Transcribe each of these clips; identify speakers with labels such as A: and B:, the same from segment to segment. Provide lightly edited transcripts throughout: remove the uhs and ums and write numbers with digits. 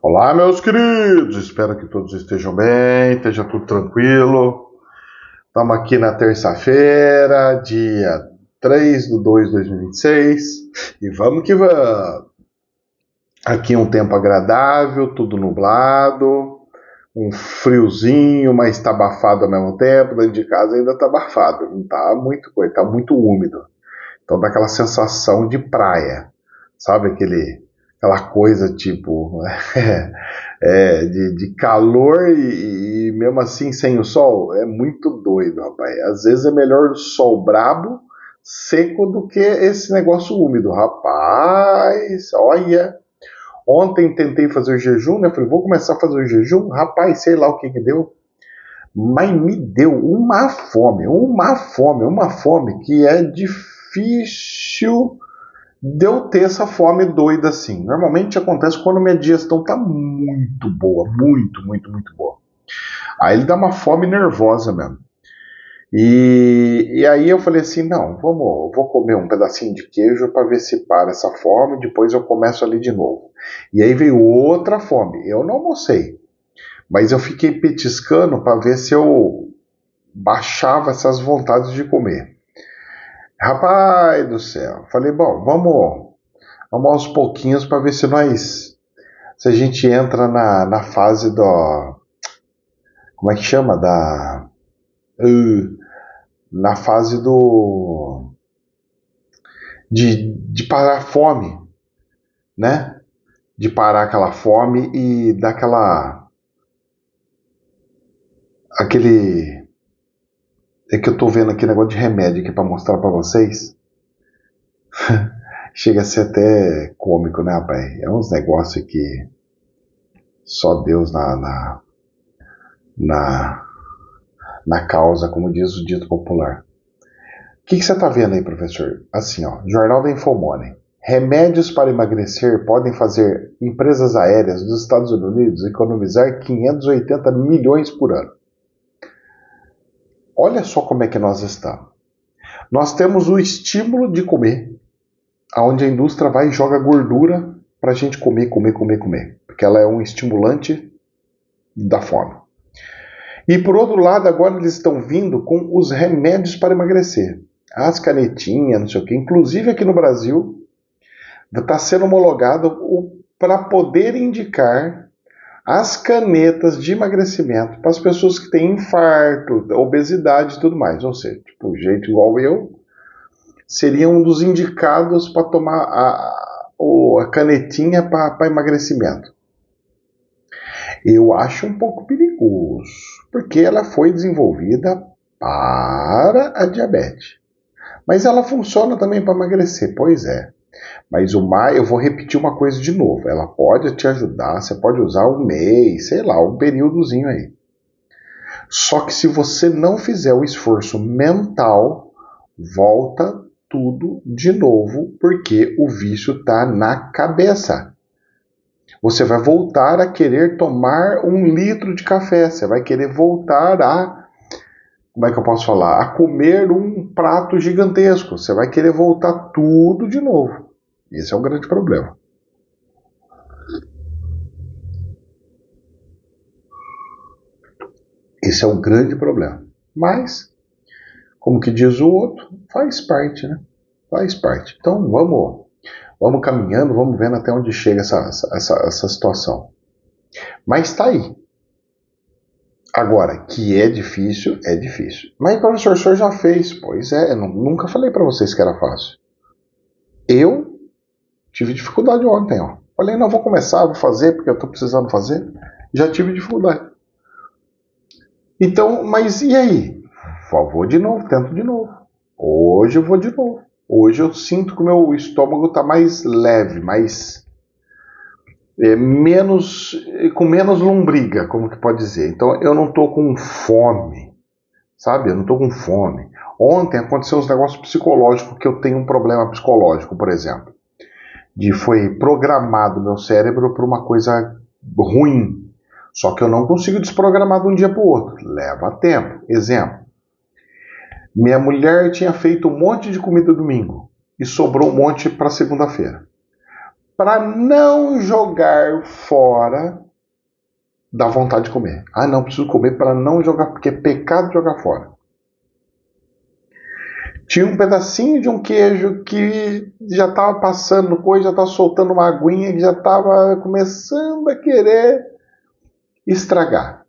A: Olá, meus queridos, espero que todos estejam bem, esteja tudo tranquilo. Estamos aqui na terça-feira, dia 3 de 2 de 2026, e vamos que vamos. Aqui um tempo agradável, tudo nublado, um friozinho, mas está abafado ao mesmo tempo. Dentro de casa ainda está abafado, não está muito coisa, está muito úmido. Então dá aquela sensação de praia, sabe aquela coisa tipo de calor e mesmo assim sem o sol. É muito doido, rapaz. Às vezes é melhor o sol brabo, seco, do que esse negócio úmido. Rapaz, olha. Ontem tentei fazer jejum, né? Falei, vou começar a fazer o jejum. Rapaz, sei lá o que deu. Mas me deu uma fome que é difícil de eu ter essa fome doida assim. Normalmente acontece quando minha digestão tá muito boa, muito boa. Aí ele dá uma fome nervosa mesmo. E aí eu falei assim, não, vou comer um pedacinho de queijo para ver se para essa fome, depois eu começo ali de novo. E aí veio outra fome. Eu não almocei, mas eu fiquei petiscando para ver se eu baixava essas vontades de comer. Rapaz do céu, falei, bom, vamos aos pouquinhos para ver se a gente entra na fase do, como é que chama? Na fase de parar a fome, né? De parar aquela fome e dar aquele, é que eu tô vendo aqui negócio de remédio aqui para mostrar para vocês. Chega a ser até cômico, né, rapaz? É uns negócios que só Deus na, na causa, como diz o dito popular. O que você está vendo aí, professor? Assim, ó, Jornal da Infomoney. Remédios para emagrecer podem fazer empresas aéreas dos Estados Unidos economizar 580 milhões por ano. Olha só como é que nós estamos. Nós temos o estímulo de comer, onde a indústria vai e joga gordura para a gente comer, porque ela é um estimulante da fome. E por outro lado, agora eles estão vindo com os remédios para emagrecer. As canetinhas, não sei o que. Inclusive aqui no Brasil, está sendo homologado para poder indicar as canetas de emagrecimento para as pessoas que têm infarto, obesidade e tudo mais. Ou seja, tipo, gente igual eu, seria um dos indicados para tomar a canetinha para emagrecimento. Eu acho um pouco perigoso, porque ela foi desenvolvida para a diabetes. Mas ela funciona também para emagrecer, pois é. Mas eu vou repetir uma coisa de novo. Ela pode te ajudar, você pode usar um mês, sei lá, um períodozinho aí. Só que se você não fizer o esforço mental, volta tudo de novo, porque o vício está na cabeça. Você vai voltar a querer tomar 1 litro de café, você vai querer voltar como é que eu posso falar? A comer um prato gigantesco. Você vai querer voltar tudo de novo. Esse é o grande problema. Esse é um grande problema. Mas, como que diz o outro, faz parte, né? Faz parte. Então vamos caminhando, vamos vendo até onde chega essa situação. Mas está aí. Agora, que é difícil, é difícil. Mas, professor, o senhor já fez? Pois é, eu nunca falei para vocês que era fácil. Eu tive dificuldade ontem, ó. Falei, não, vou começar, vou fazer, porque eu tô precisando fazer. Já tive dificuldade. Então, mas e aí? Vou de novo, tento de novo. Hoje eu vou de novo. Hoje eu sinto que o meu estômago tá mais leve, com menos lombriga, como que pode dizer. Então eu não tô com fome, sabe? Eu não tô com fome. Ontem aconteceu uns negócios psicológicos, que eu tenho um problema psicológico, por exemplo. Foi programado meu cérebro para uma coisa ruim. Só que eu não consigo desprogramar de um dia para o outro. Leva tempo. Exemplo. Minha mulher tinha feito um monte de comida domingo e sobrou um monte para segunda-feira. para não jogar fora da vontade de comer. Ah, não, preciso comer para não jogar, porque é pecado jogar fora. Tinha um pedacinho de um queijo que já estava passando coisa, já estava soltando uma aguinha, que já estava começando a querer estragar.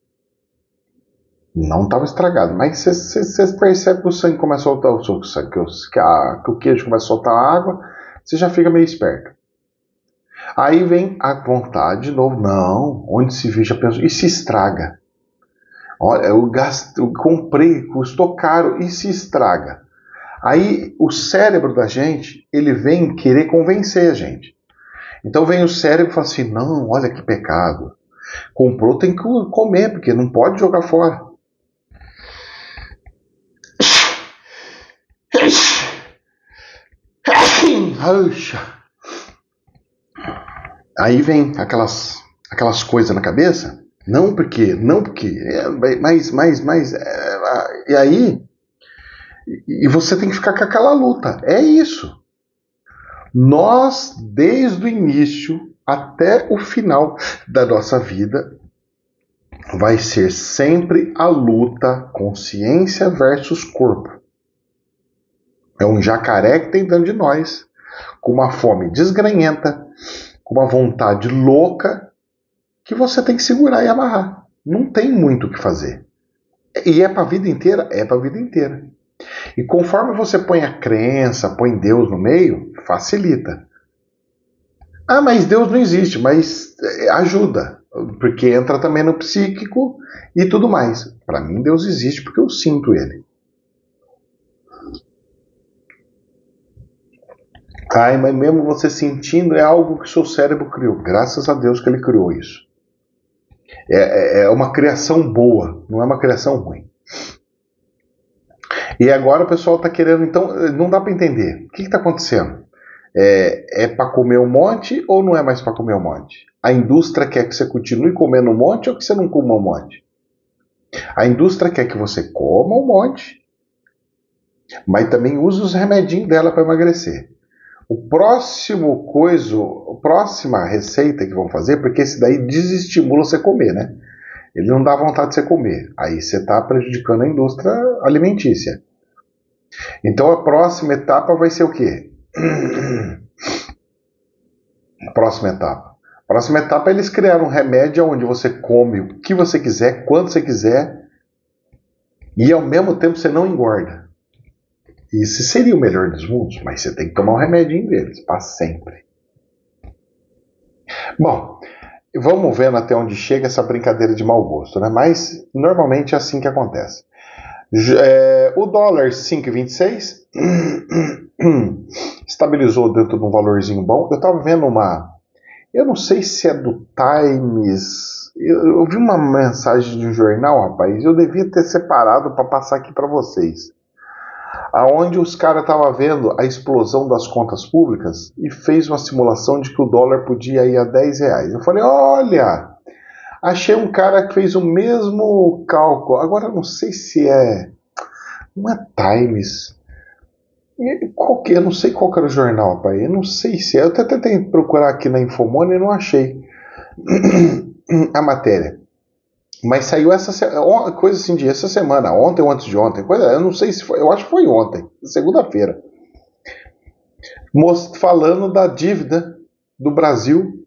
A: Não estava estragado, mas você percebe que o sangue começa a soltar o sangue, que o queijo começa a soltar a água, você já fica meio esperto. Aí vem a vontade de novo. Não, onde se viu, já pensou, e se estraga? Olha, eu comprei, custou caro, e se estraga? Aí o cérebro da gente, ele vem querer convencer a gente. Então vem o cérebro e fala assim, não, olha que pecado. Comprou, tem que comer, porque não pode jogar fora. Aí vem aquelas coisas na cabeça. Não porque, e aí, e você tem que ficar com aquela luta. É isso. Nós, desde o início até o final da nossa vida, vai ser sempre a luta consciência versus corpo. É um jacaré que tem dentro de nós, com uma fome desgranhenta, com uma vontade louca, que você tem que segurar e amarrar. Não tem muito o que fazer. E é para a vida inteira? É para a vida inteira. E conforme você põe a crença, põe Deus no meio, facilita. Ah, mas Deus não existe, mas ajuda, porque entra também no psíquico e tudo mais. Para mim, Deus existe porque eu sinto Ele. Ai, mas mesmo você sentindo é algo que o seu cérebro criou. Graças a Deus que ele criou isso. É uma criação boa, não é uma criação ruim. E agora o pessoal está querendo, então, não dá para entender. O que está acontecendo? É para comer um monte ou não é mais para comer um monte? A indústria quer que você continue comendo um monte ou que você não coma um monte? A indústria quer que você coma um monte, mas também use os remedinhos dela para emagrecer. A próxima receita que vão fazer, porque esse daí desestimula você comer, né? Ele não dá vontade de você comer. Aí você está prejudicando a indústria alimentícia. Então a próxima etapa vai ser o quê? Próxima etapa. Próxima etapa é eles criaram um remédio onde você come o que você quiser, quando você quiser, e ao mesmo tempo você não engorda. Isso seria o melhor dos mundos, mas você tem que tomar um remedinho deles, para sempre. Bom, vamos vendo até onde chega essa brincadeira de mau gosto, né? Mas normalmente é assim que acontece. O dólar 5,26 estabilizou dentro de um valorzinho bom. Eu estava vendo eu não sei se é do Times, eu vi uma mensagem de um jornal, rapaz, eu devia ter separado para passar aqui para vocês, aonde os caras estavam vendo a explosão das contas públicas e fez uma simulação de que o dólar podia ir a R$10. Eu falei, olha, achei um cara que fez o mesmo cálculo. Agora eu não sei se não é Times. Eu não sei qual que era o jornal, pai. Eu não sei se é. Eu até tentei procurar aqui na Infomone e não achei a matéria. Mas saiu coisa assim de essa semana, ontem ou antes de ontem. Eu não sei se foi, eu acho que foi ontem, segunda-feira. Falando da dívida do Brasil,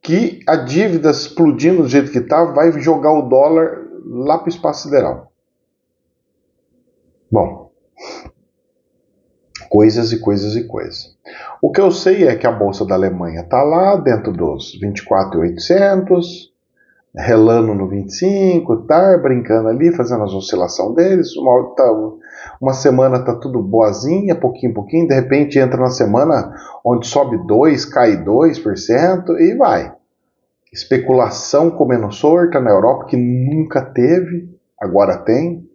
A: que a dívida explodindo do jeito que está, vai jogar o dólar lá para o espaço sideral. Bom, coisas e coisas e coisas. O que eu sei é que a Bolsa da Alemanha está lá dentro dos 24.800, relando no 25, tá brincando ali, fazendo as oscilações deles. Uma semana tá tudo boazinha, pouquinho, de repente entra na semana onde sobe 2, cai 2% e vai. Especulação comendo sorta na Europa, que nunca teve, agora tem.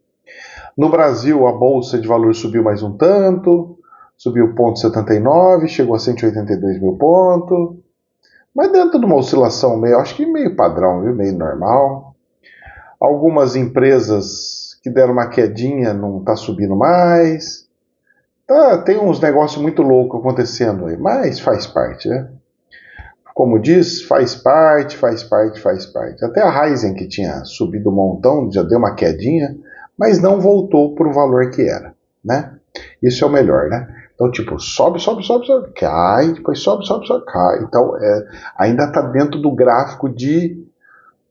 A: No Brasil, a Bolsa de Valores subiu mais um tanto, subiu 0,79, chegou a 182 mil pontos. Mas dentro de uma oscilação acho que meio padrão, viu? Meio normal. Algumas empresas que deram uma quedinha não tá subindo mais. Tem uns negócios muito loucos acontecendo aí, mas faz parte, né? como diz, faz parte, faz parte, faz parte. Até a Ryzen, que tinha subido um montão, já deu uma quedinha, mas não voltou para o valor que era, né? Isso é o melhor, né? Então, tipo, sobe, sobe, sobe, sobe, cai, depois sobe, sobe, sobe, cai. Então, ainda está dentro do gráfico de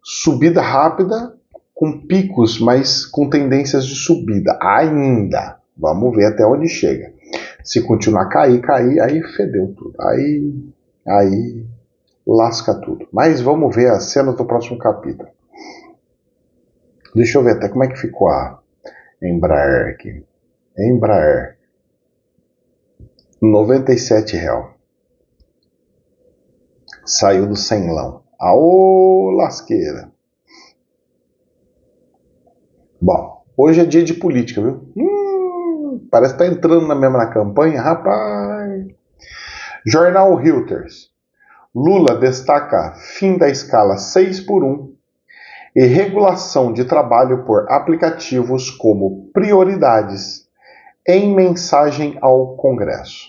A: subida rápida, com picos, mas com tendências de subida. Ainda. Vamos ver até onde chega. Se continuar a cair, aí fedeu tudo. Aí lasca tudo. Mas vamos ver as cenas do próximo capítulo. Deixa eu ver até como é que ficou a Embraer aqui. Embraer. R$97. Saiu do centão. Aô, lasqueira. Bom, hoje é dia de política, viu? Parece que tá entrando mesmo na campanha, rapaz. Jornal Reuters. Lula destaca fim da escala 6x1 e regulação de trabalho por aplicativos como prioridades em mensagem ao Congresso.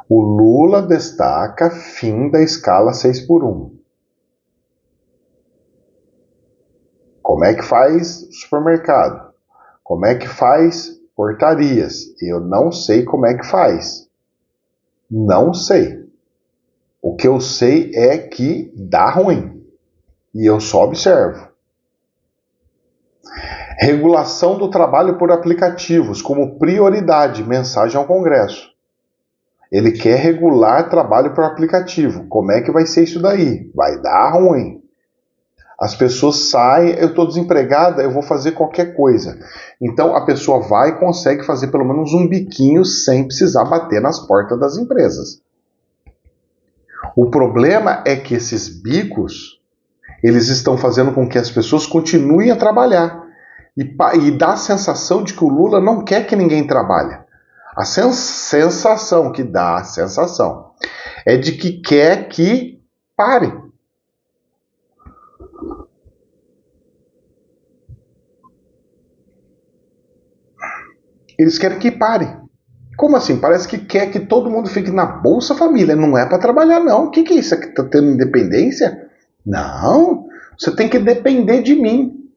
A: O Lula destaca fim da escala 6x1. Como é que faz supermercado? Como é que faz portarias? Eu não sei como é que faz. Não sei. O que eu sei é que dá ruim. E eu só observo. Regulação do trabalho por aplicativos como prioridade, mensagem ao Congresso. Ele quer regular trabalho por aplicativo. Como é que vai ser isso daí? Vai dar ruim. As pessoas saem, eu estou desempregada, eu vou fazer qualquer coisa. Então a pessoa vai e consegue fazer pelo menos um biquinho sem precisar bater nas portas das empresas. O problema é que esses bicos, eles estão fazendo com que as pessoas continuem a trabalhar. E dá a sensação de que o Lula não quer que ninguém trabalhe. A sensação que dá, a sensação, é de que quer que pare. Eles querem que pare. Como assim? Parece que quer que todo mundo fique na Bolsa Família. Não é para trabalhar, não. O que é isso? Está tendo independência? Não. Você tem que depender de mim.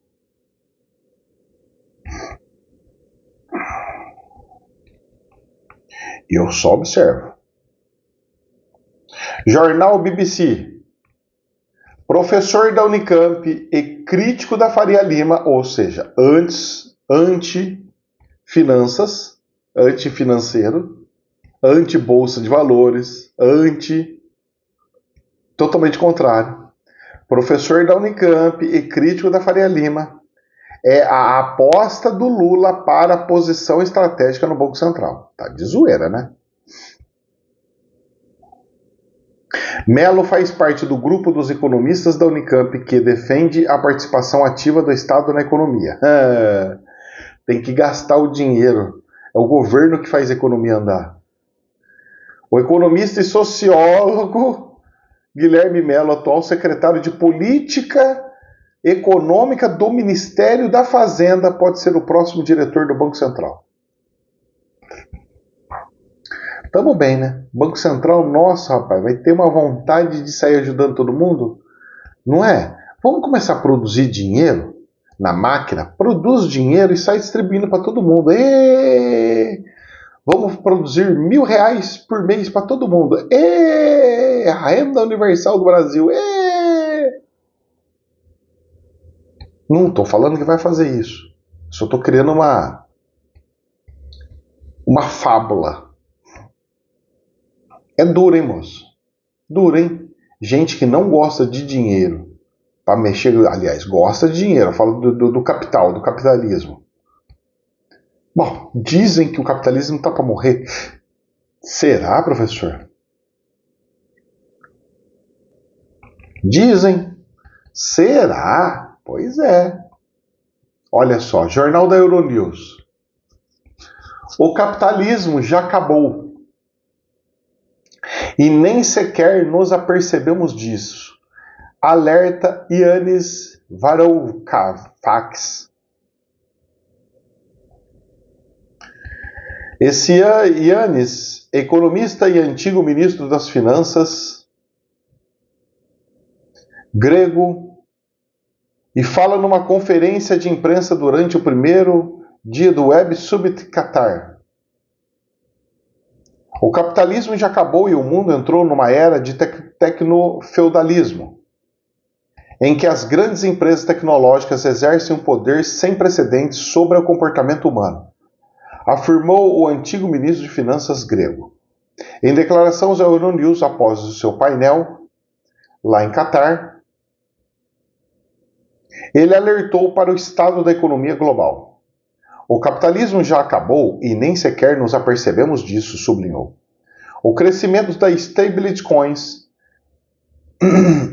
A: Eu só observo. Jornal BBC. Professor da Unicamp e crítico da Faria Lima, ou seja, anti-finanças, anti-financeiro, anti-bolsa de valores, totalmente contrário. Professor da Unicamp e crítico da Faria Lima é a aposta do Lula para a posição estratégica no Banco Central. Tá de zoeira, né? Melo faz parte do grupo dos economistas da Unicamp que defende a participação ativa do Estado na economia. Tem que gastar o dinheiro. É o governo que faz a economia andar. O economista e sociólogo Guilherme Melo, atual secretário de Política Econômica do Ministério da Fazenda, pode ser o próximo diretor do Banco Central. Tamo bem, né? Banco Central, nossa, rapaz, vai ter uma vontade de sair ajudando todo mundo? Não é? Vamos começar a produzir dinheiro na máquina? Produz dinheiro e sai distribuindo para todo mundo. Vamos produzir R$1.000 por mês para todo mundo. A renda universal do Brasil. Não estou falando que vai fazer isso. Só estou criando uma fábula. É duro, hein, moço? Duro, hein? Gente que não gosta de dinheiro para mexer, aliás, gosta de dinheiro, eu falo do capital, do capitalismo. Bom, dizem que o capitalismo está para morrer. Será, professor? Dizem. Será? Pois é. Olha só, Jornal da Euronews. O capitalismo já acabou. E nem sequer nos apercebemos disso. Alerta Yanis Varoufakis. Esse Yannis, economista e antigo ministro das Finanças, grego, e fala numa conferência de imprensa durante o primeiro dia do Web Summit Qatar. O capitalismo já acabou e o mundo entrou numa era de tecnofeudalismo, em que as grandes empresas tecnológicas exercem um poder sem precedentes sobre o comportamento humano, afirmou o antigo ministro de Finanças grego. Em declaração ao Euronews após o seu painel lá em Qatar, ele alertou para o estado da economia global. O capitalismo já acabou e nem sequer nos apercebemos disso, sublinhou. O crescimento das stablecoins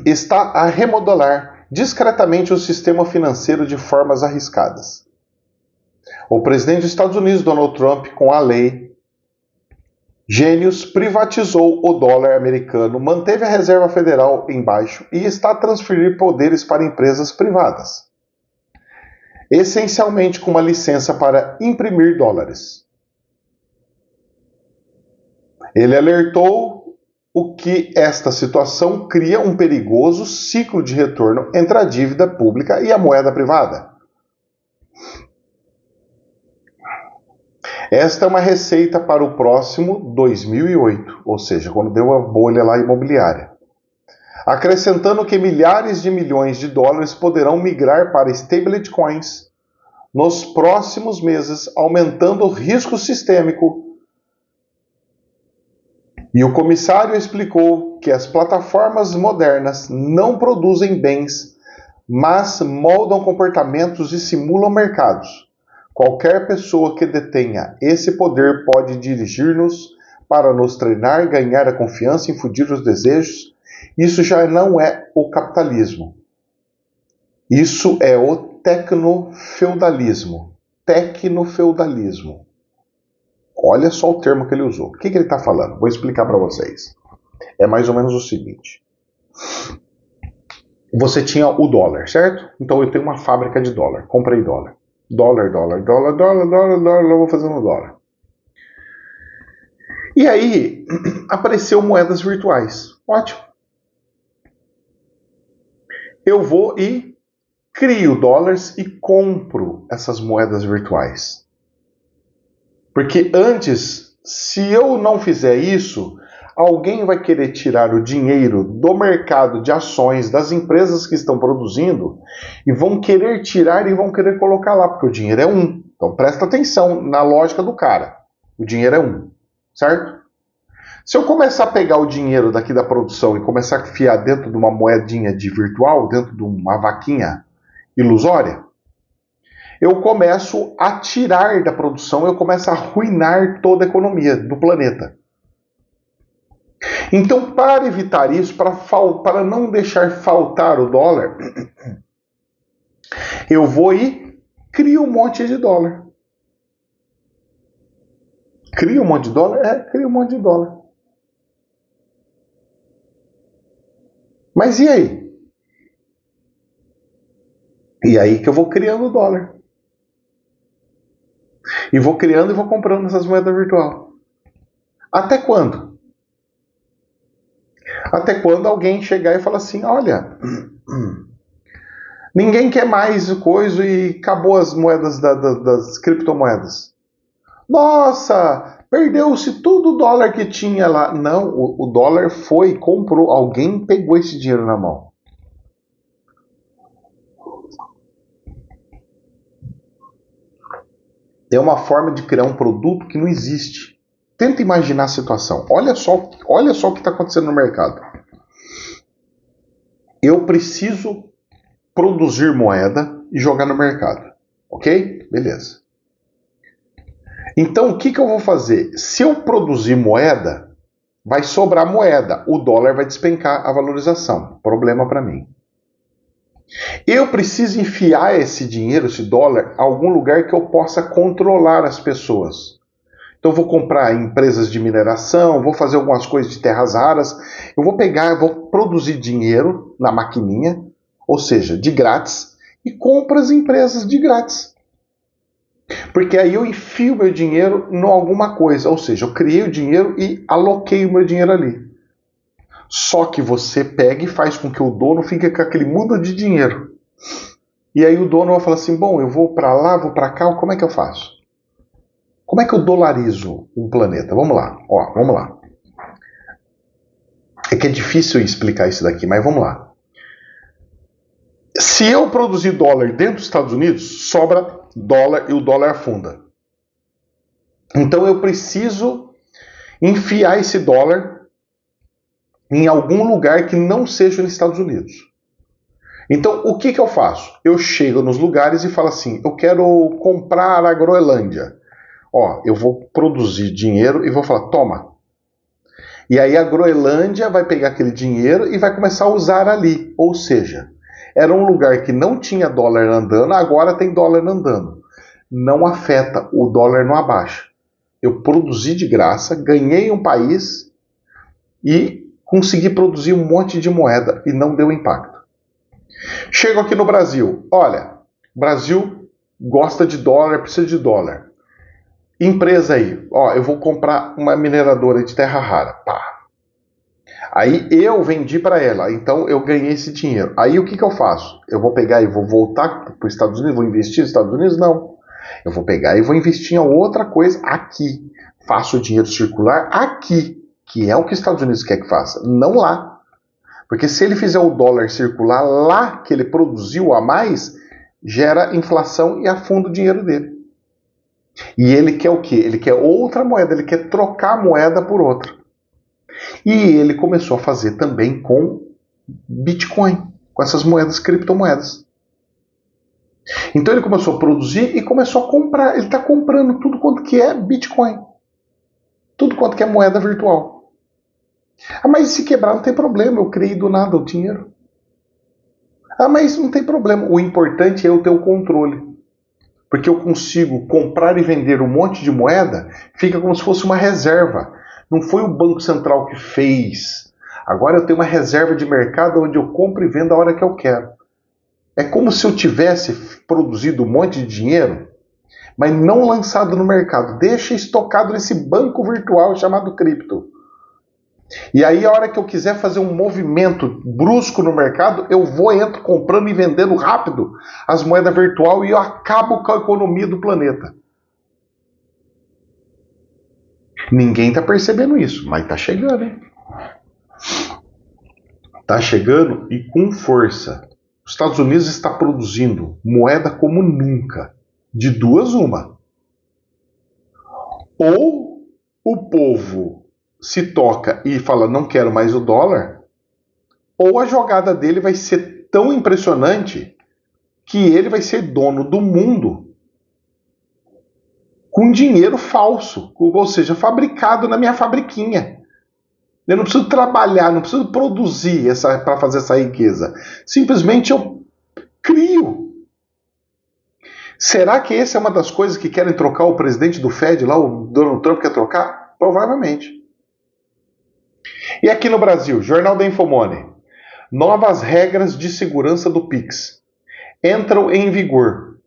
A: está a remodelar discretamente o sistema financeiro de formas arriscadas. O presidente dos Estados Unidos, Donald Trump, com a lei Gênios, privatizou o dólar americano, manteve a Reserva Federal embaixo e está a transferir poderes para empresas privadas, essencialmente com uma licença para imprimir dólares. Ele alertou o que esta situação cria um perigoso ciclo de retorno entre a dívida pública e a moeda privada. Esta é uma receita para o próximo 2008, ou seja, quando deu a bolha lá imobiliária. Acrescentando que milhares de milhões de dólares poderão migrar para stablecoins nos próximos meses, aumentando o risco sistêmico. E o comissário explicou que as plataformas modernas não produzem bens, mas moldam comportamentos e simulam mercados. Qualquer pessoa que detenha esse poder pode dirigir-nos para nos treinar, ganhar a confiança, infundir os desejos. Isso já não é o capitalismo. Isso é o tecnofeudalismo. Tecnofeudalismo. Olha só o termo que ele usou. O que ele está falando? Vou explicar para vocês. É mais ou menos o seguinte. Você tinha o dólar, certo? Então eu tenho uma fábrica de dólar. Comprei dólar. Dólar, vou fazendo dólar. E aí, apareceu moedas virtuais. Ótimo. Eu vou e crio dólares e compro essas moedas virtuais. Porque antes, se eu não fizer isso, alguém vai querer tirar o dinheiro do mercado de ações das empresas que estão produzindo e vão querer tirar e vão querer colocar lá, porque o dinheiro é um. Então presta atenção na lógica do cara. O dinheiro é um, certo? Se eu começar a pegar o dinheiro daqui da produção e começar a enfiar dentro de uma moedinha de virtual, dentro de uma vaquinha ilusória, eu começo a tirar da produção, eu começo a arruinar toda a economia do planeta. Então, para evitar isso, para não deixar faltar o dólar, eu vou e crio um monte de dólar. Crio um monte de dólar? Crio um monte de dólar. Mas e aí? E aí que eu vou criando o dólar. E vou criando e vou comprando essas moedas virtuais. Até quando? Até quando alguém chegar e falar assim, olha, ninguém quer mais coisa e acabou as moedas das criptomoedas. Nossa, perdeu-se tudo o dólar que tinha lá. Não, o dólar foi, comprou, alguém pegou esse dinheiro na mão. É uma forma de criar um produto que não existe. Tenta imaginar a situação. Olha só o que está acontecendo no mercado. Eu preciso produzir moeda e jogar no mercado. Ok? Beleza. Então, o que eu vou fazer? Se eu produzir moeda, vai sobrar moeda. O dólar vai despencar a valorização. Problema para mim. Eu preciso enfiar esse dinheiro, esse dólar, a algum lugar que eu possa controlar as pessoas. Então, eu vou comprar empresas de mineração, vou fazer algumas coisas de terras raras. Eu vou pegar, vou produzir dinheiro na maquininha, ou seja, de grátis, e compro as empresas de grátis. Porque aí eu enfio meu dinheiro em alguma coisa, ou seja, eu criei o dinheiro e aloquei o meu dinheiro ali. Só que você pega e faz com que o dono fique com aquele mundo de dinheiro. E aí o dono vai falar assim, bom, eu vou para lá, vou para cá, como é que eu faço? Como é que eu dolarizo um planeta? Vamos lá, ó, vamos lá. É que é difícil explicar isso daqui, mas vamos lá. Se eu produzir dólar dentro dos Estados Unidos, sobra dólar e o dólar afunda. Então eu preciso enfiar esse dólar em algum lugar que não seja nos Estados Unidos. Então o que eu faço? Eu chego nos lugares e falo assim, eu quero comprar a Groenlândia. Ó, eu vou produzir dinheiro e vou falar, toma. E aí a Groenlândia vai pegar aquele dinheiro e vai começar a usar ali. Ou seja, era um lugar que não tinha dólar andando, agora tem dólar andando. Não afeta, o dólar não abaixa. Eu produzi de graça, ganhei um país e consegui produzir um monte de moeda e não deu impacto. Chego aqui no Brasil, olha, o Brasil gosta de dólar, precisa de dólar. Empresa aí, ó, eu vou comprar uma mineradora de terra rara, pá. Aí eu vendi para ela, então eu ganhei esse dinheiro. Aí o que eu faço? Eu vou pegar e vou voltar para os Estados Unidos, vou investir nos Estados Unidos? Não. Eu vou pegar e vou investir em outra coisa aqui. Faço o dinheiro circular aqui, que é o que os Estados Unidos quer que faça, não lá. Porque se ele fizer o dólar circular lá, que ele produziu a mais, gera inflação e afunda o dinheiro dele. E ele quer o quê? Ele quer outra moeda, ele quer trocar a moeda por outra. E ele começou a fazer também com Bitcoin, com essas moedas, criptomoedas. Então ele começou a produzir e começou a comprar. Ele está comprando tudo quanto que é Bitcoin. Tudo quanto que é moeda virtual. Ah, mas se quebrar não tem problema, eu criei do nada o dinheiro. Ah, mas não tem problema. O importante é eu ter o controle. Porque eu consigo comprar e vender um monte de moeda, fica como se fosse uma reserva. Não foi o Banco Central que fez. Agora eu tenho uma reserva de mercado onde eu compro e vendo a hora que eu quero. É como se eu tivesse produzido um monte de dinheiro, mas não lançado no mercado. Deixa estocado nesse banco virtual chamado cripto. E aí, a hora que eu quiser fazer um movimento brusco no mercado, eu vou, entro comprando e vendendo rápido as moedas virtual e eu acabo com a economia do planeta. Ninguém está percebendo isso, mas está chegando, hein? Está chegando e com força. Os Estados Unidos está produzindo moeda como nunca. De duas, uma. Ou o povo se toca e fala, não quero mais o dólar, ou a jogada dele vai ser tão impressionante que ele vai ser dono do mundo com dinheiro falso, ou seja, fabricado na minha fabriquinha. Eu não preciso trabalhar, não preciso produzir para fazer essa riqueza. Simplesmente eu crio. Será que essa é uma das coisas que querem trocar o presidente do Fed lá, o Donald Trump quer trocar? Provavelmente. E aqui no Brasil, Jornal da Infomoney. Novas regras de segurança do Pix entram em vigor.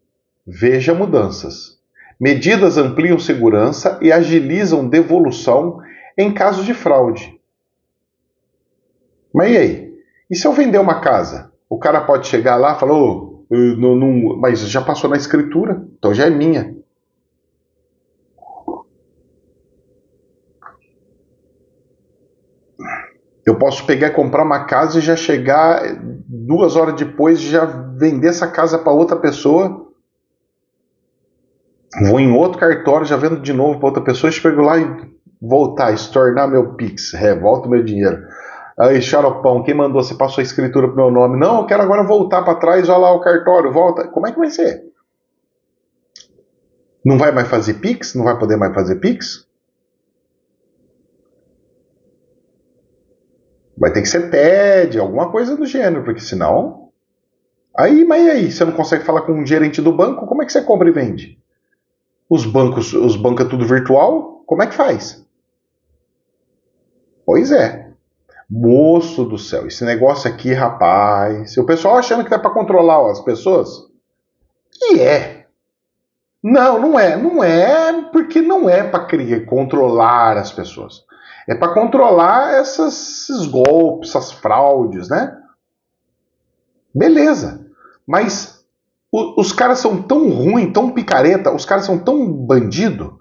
A: Veja mudanças. Medidas ampliam segurança e agilizam devolução em caso de fraude. Mas e aí? E se eu vender uma casa? O cara pode chegar lá e falar, mas já passou na escritura, então já é minha. Eu posso pegar e comprar uma casa e já chegar 2 horas depois e já vender essa casa para outra pessoa. Vou em outro cartório, já vendo de novo para outra pessoa, chego lá e voltar, estornar meu Pix, volta o meu dinheiro. Aí, xaropão, quem mandou? Você passou a escritura pro meu nome? Não, eu quero agora voltar para trás, olha lá o cartório, volta. Como é que vai ser? Não vai mais fazer Pix? Não vai poder mais fazer Pix? Vai ter que ser TED, alguma coisa do gênero, porque senão... Mas e aí? Você não consegue falar com um gerente do banco? Como é que você compra e vende? Os bancos é tudo virtual? Como é que faz? Pois é. Moço do céu, esse negócio aqui, rapaz... O pessoal achando que dá para controlar as pessoas? E é. Não, não é. Não é porque não é para controlar as pessoas. É para controlar esses golpes, essas fraudes, né? Beleza. Mas os caras são tão ruins, tão picareta, os caras são tão bandido,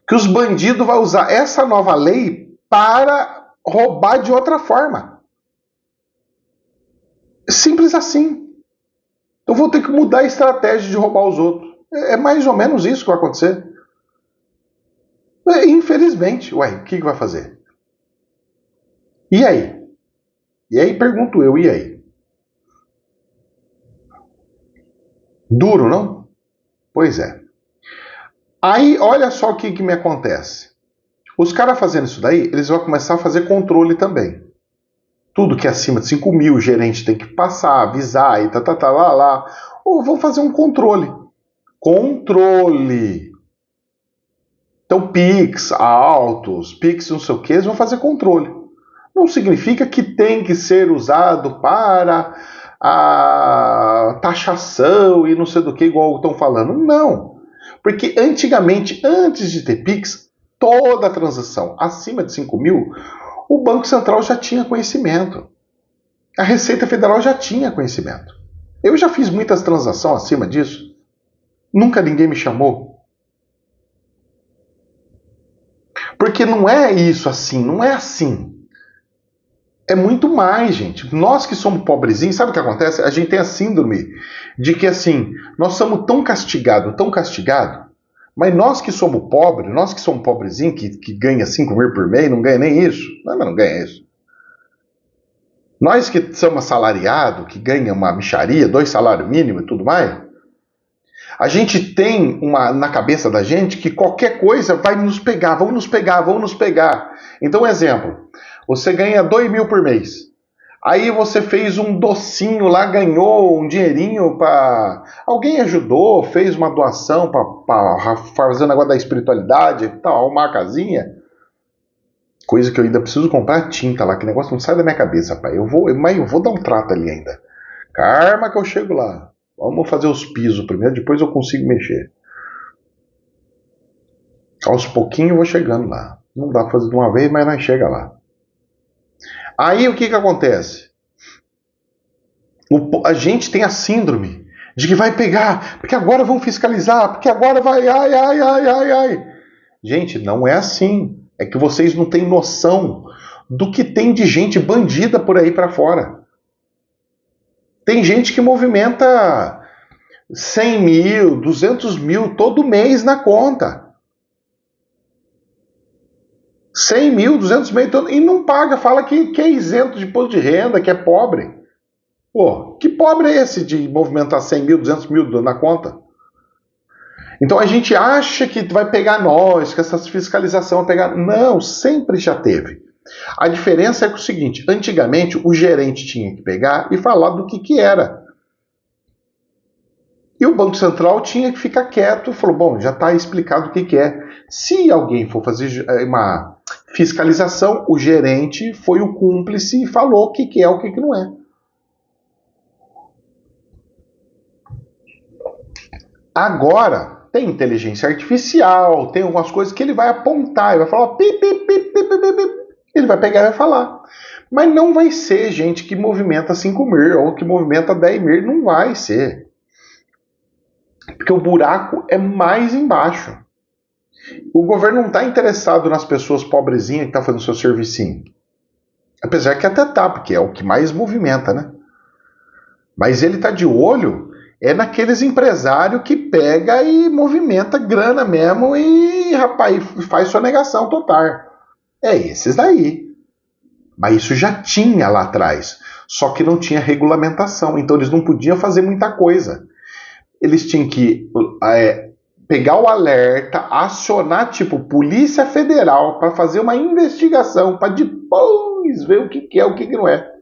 A: que os bandidos vão usar essa nova lei para roubar de outra forma. Simples assim. Eu vou ter que mudar a estratégia de roubar os outros. É mais ou menos isso que vai acontecer. Infelizmente. Ué, o que vai fazer? E aí? E aí pergunto eu, e aí? Duro, não? Pois é. Aí, olha só o que me acontece. Os caras fazendo isso daí, eles vão começar a fazer controle também. Tudo que é acima de 5 mil, o gerente tem que passar, avisar e lá. Ou vão fazer um controle. Controle. Então, Pix, autos, Pix não sei o que, eles vão fazer controle. Não significa que tem que ser usado para a taxação e não sei do que, igual estão falando. Não. Porque antigamente, antes de ter Pix, toda a transação acima de 5 mil, o Banco Central já tinha conhecimento. A Receita Federal já tinha conhecimento. Eu já fiz muitas transações acima disso. Nunca ninguém me chamou. Porque não é isso assim, não é assim. É muito mais, gente. Nós que somos pobrezinhos, sabe o que acontece? A gente tem a síndrome de que, assim, nós somos tão castigados, mas nós que somos pobres, nós que somos pobrezinhos, que ganha 5 mil por mês, não ganha nem isso. Não ganha isso. Nós que somos assalariados, que ganha uma mixaria, 2 salários mínimos e tudo mais, a gente tem na cabeça da gente que qualquer coisa vai nos pegar, vão nos pegar. Então, exemplo, você ganha 2 mil por mês. Aí você fez um docinho lá, ganhou um dinheirinho para... Alguém ajudou, fez uma doação para fazer o negócio da espiritualidade, tal, arrumar a casinha. Coisa que eu ainda preciso comprar tinta lá, que negócio não sai da minha cabeça, pai. Mas eu vou dar um trato ali ainda. Karma que eu chego lá. Vamos fazer os pisos primeiro, depois eu consigo mexer. Aos pouquinhos eu vou chegando lá. Não dá pra fazer de uma vez, mas nós chega lá. Aí o que acontece? A gente tem a síndrome de que vai pegar, porque agora vão fiscalizar, porque agora vai, ai. Gente, não é assim. É que vocês não têm noção do que tem de gente bandida por aí para fora. Tem gente que movimenta 100 mil, 200 mil todo mês na conta. 100 mil, 200 mil e não paga, fala que é isento de imposto de renda, que é pobre. Pô, que pobre é esse de movimentar 100 mil, 200 mil na conta? Então a gente acha que vai pegar nós, que essa fiscalização vai pegar... Não, sempre já teve. A diferença é que o seguinte, antigamente o gerente tinha que pegar e falar do que era. E o Banco Central tinha que ficar quieto e falou, bom, já está explicado o que é. Se alguém for fazer uma fiscalização, o gerente foi o cúmplice e falou o que é, o que não é. Agora, tem inteligência artificial, tem algumas coisas que ele vai apontar, ele vai falar ele vai pegar e vai falar. Mas não vai ser gente que movimenta 5 mil ou que movimenta 10 mil, não vai ser. Porque o buraco é mais embaixo. O governo não está interessado nas pessoas pobrezinhas que estão fazendo seu servicinho. Apesar que até tá, porque é o que mais movimenta, né? Mas ele está de olho naqueles empresários que pega e movimenta grana mesmo e, rapaz, faz sonegação total. É esses daí. Mas isso já tinha lá atrás. Só que não tinha regulamentação. Então eles não podiam fazer muita coisa. Eles tinham que pegar o alerta, acionar tipo Polícia Federal para fazer uma investigação, para depois ver o que é, o que não é.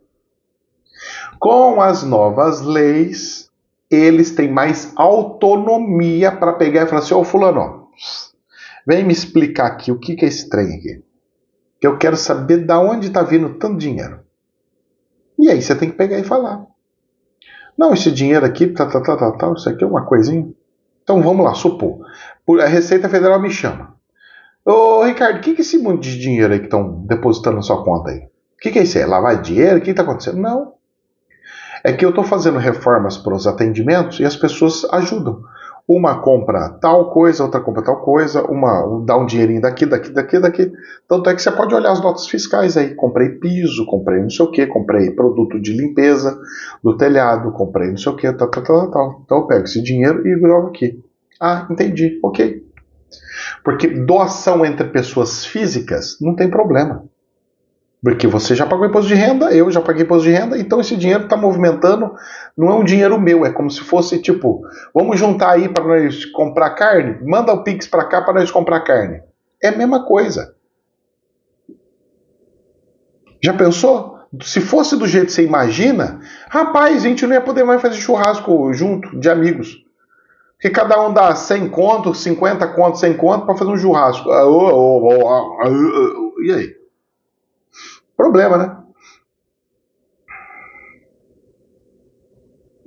A: Com as novas leis, eles têm mais autonomia para pegar e falar assim, ô fulano, vem me explicar aqui o que é esse trem aqui. Que eu quero saber de onde está vindo tanto dinheiro. E aí você tem que pegar e falar. Não, esse dinheiro aqui, isso aqui é uma coisinha. Então vamos lá, supor. A Receita Federal me chama. Ô Ricardo, o que é esse monte de dinheiro aí que estão depositando na sua conta aí? O que é isso aí? Lavar dinheiro? O que está acontecendo? Não. É que eu estou fazendo reformas para os atendimentos e as pessoas ajudam. Uma compra tal coisa, outra compra tal coisa, uma dá um dinheirinho daqui. Tanto é que você pode olhar as notas fiscais aí. Comprei piso, comprei não sei o que, comprei produto de limpeza do telhado, comprei não sei o que, tal. Então eu pego esse dinheiro e jogo aqui. Ah, entendi, ok. Porque doação entre pessoas físicas não tem problema. Porque você já pagou imposto de renda, eu já paguei imposto de renda, então esse dinheiro está movimentando, não é um dinheiro meu, é como se fosse tipo, vamos juntar aí para nós comprar carne, manda o Pix para cá para nós comprar carne. É a mesma coisa. Já pensou? Se fosse do jeito que você imagina, rapaz, a gente não ia poder mais fazer churrasco junto, de amigos. Porque cada um dá 100 conto, 50 conto, 100 conto para fazer um churrasco. E aí? Problema, né?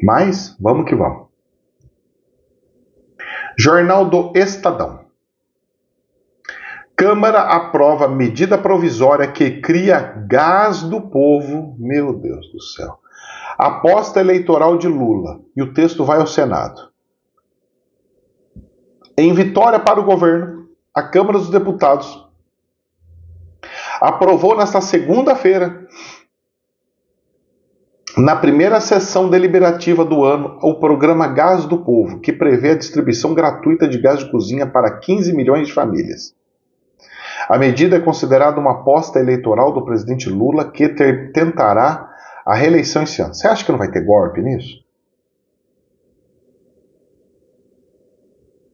A: Mas, vamos que vamos. Jornal do Estadão. Câmara aprova medida provisória que cria gás do povo. Meu Deus do céu. Aposta eleitoral de Lula. E o texto vai ao Senado. Em vitória para o governo, a Câmara dos Deputados aprovou nesta segunda-feira, na primeira sessão deliberativa do ano, o programa Gás do Povo, que prevê a distribuição gratuita de gás de cozinha para 15 milhões de famílias. A medida é considerada uma aposta eleitoral do presidente Lula que tentará a reeleição esse ano. Você acha que não vai ter golpe nisso?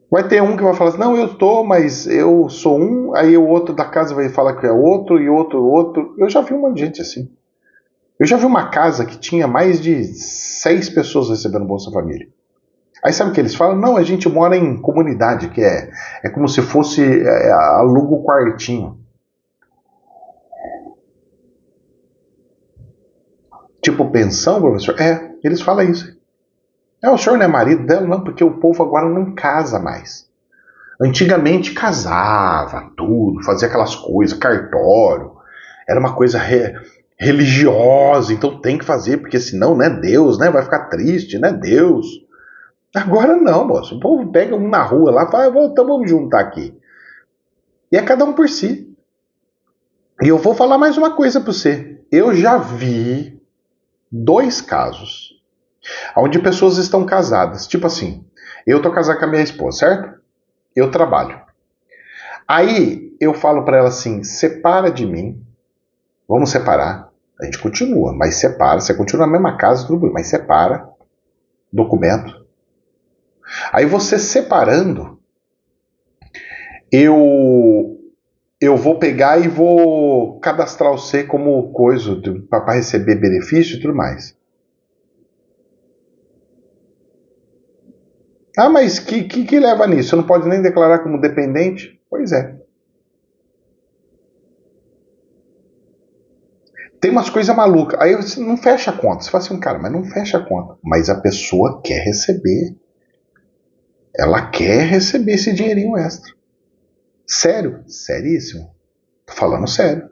A: Vai ter um que vai falar assim, não, eu tô, mas eu sou um, aí o outro da casa vai falar que é outro, e outro. Eu já vi um monte de gente assim. Eu já vi uma casa que tinha mais de 6 pessoas recebendo Bolsa Família. Aí sabe o que eles falam? Não, a gente mora em comunidade, que é como se fosse aluga o quartinho. Tipo pensão, professor? Eles falam isso. O senhor não é marido dela? Não, porque o povo agora não casa mais. Antigamente casava, tudo, fazia aquelas coisas, cartório. Era uma coisa religiosa, então tem que fazer, porque senão, né, Deus, né, vai ficar triste, né, Deus. Agora não, moço. O povo pega um na rua lá e fala, vamos juntar aqui. E é cada um por si. E eu vou falar mais uma coisa para você. Eu já vi 2 casos onde pessoas estão casadas. Tipo assim, eu tô casado com a minha esposa, certo? Eu trabalho. Aí eu falo para ela assim, separa de mim, vamos separar. A gente continua, mas separa. Você continua na mesma casa, tudo bem, mas separa. Documento. Aí você separando, eu vou pegar e vou cadastrar você como coisa para receber benefício e tudo mais. Ah, mas que leva nisso? Você não pode nem declarar como dependente? Pois é. Tem umas coisas malucas. Aí você não fecha a conta. Você fala assim, cara, mas não fecha a conta. Mas a pessoa quer receber. Ela quer receber esse dinheirinho extra. Sério? Seríssimo. Tô falando sério.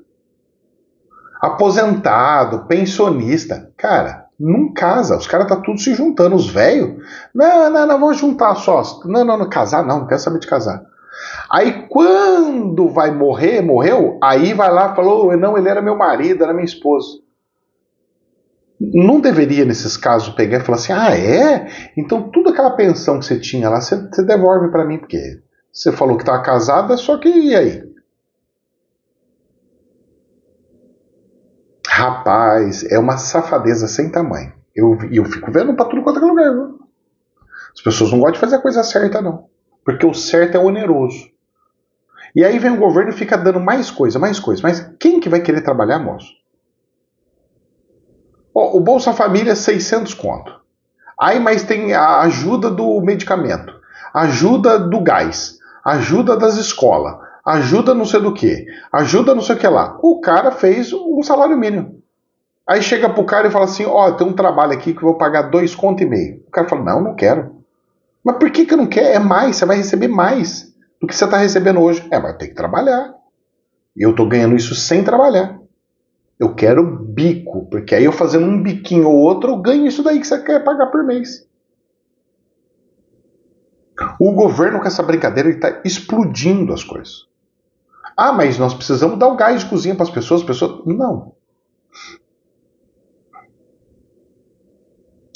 A: Aposentado, pensionista. Cara, não casa. Os caras tá tudo se juntando. Os velhos. Não, vou juntar só. Não, casar não quero saber de casar. Aí quando vai morrer, morreu, aí vai lá e falou, não, ele era meu marido, era minha esposa. Não deveria, nesses casos, pegar e falar assim, então toda aquela pensão que você tinha lá, você devolve para mim, porque você falou que estava casada, só que e aí? Rapaz, é uma safadeza sem tamanho. Eu fico vendo pra tudo quanto é lugar, viu? As pessoas não gostam de fazer a coisa certa, não. Porque o certo é oneroso. E aí vem o governo e fica dando mais coisa. Mas quem que vai querer trabalhar, moço? O Bolsa Família é 600 conto. Aí, mas tem a ajuda do medicamento, ajuda do gás, ajuda das escolas, ajuda não sei do que, ajuda não sei o que lá. O cara fez um salário mínimo. Aí chega pro cara e fala assim, tem um trabalho aqui que eu vou pagar 2,5 conto. O cara fala, não quero. Mas por que não quer? É mais, você vai receber mais do que você está recebendo hoje. Mas tem que trabalhar. E eu estou ganhando isso sem trabalhar. Eu quero bico, porque aí eu fazendo um biquinho ou outro, eu ganho isso daí que você quer pagar por mês. O governo com essa brincadeira está explodindo as coisas. Mas nós precisamos dar o gás de cozinha para as pessoas. Não.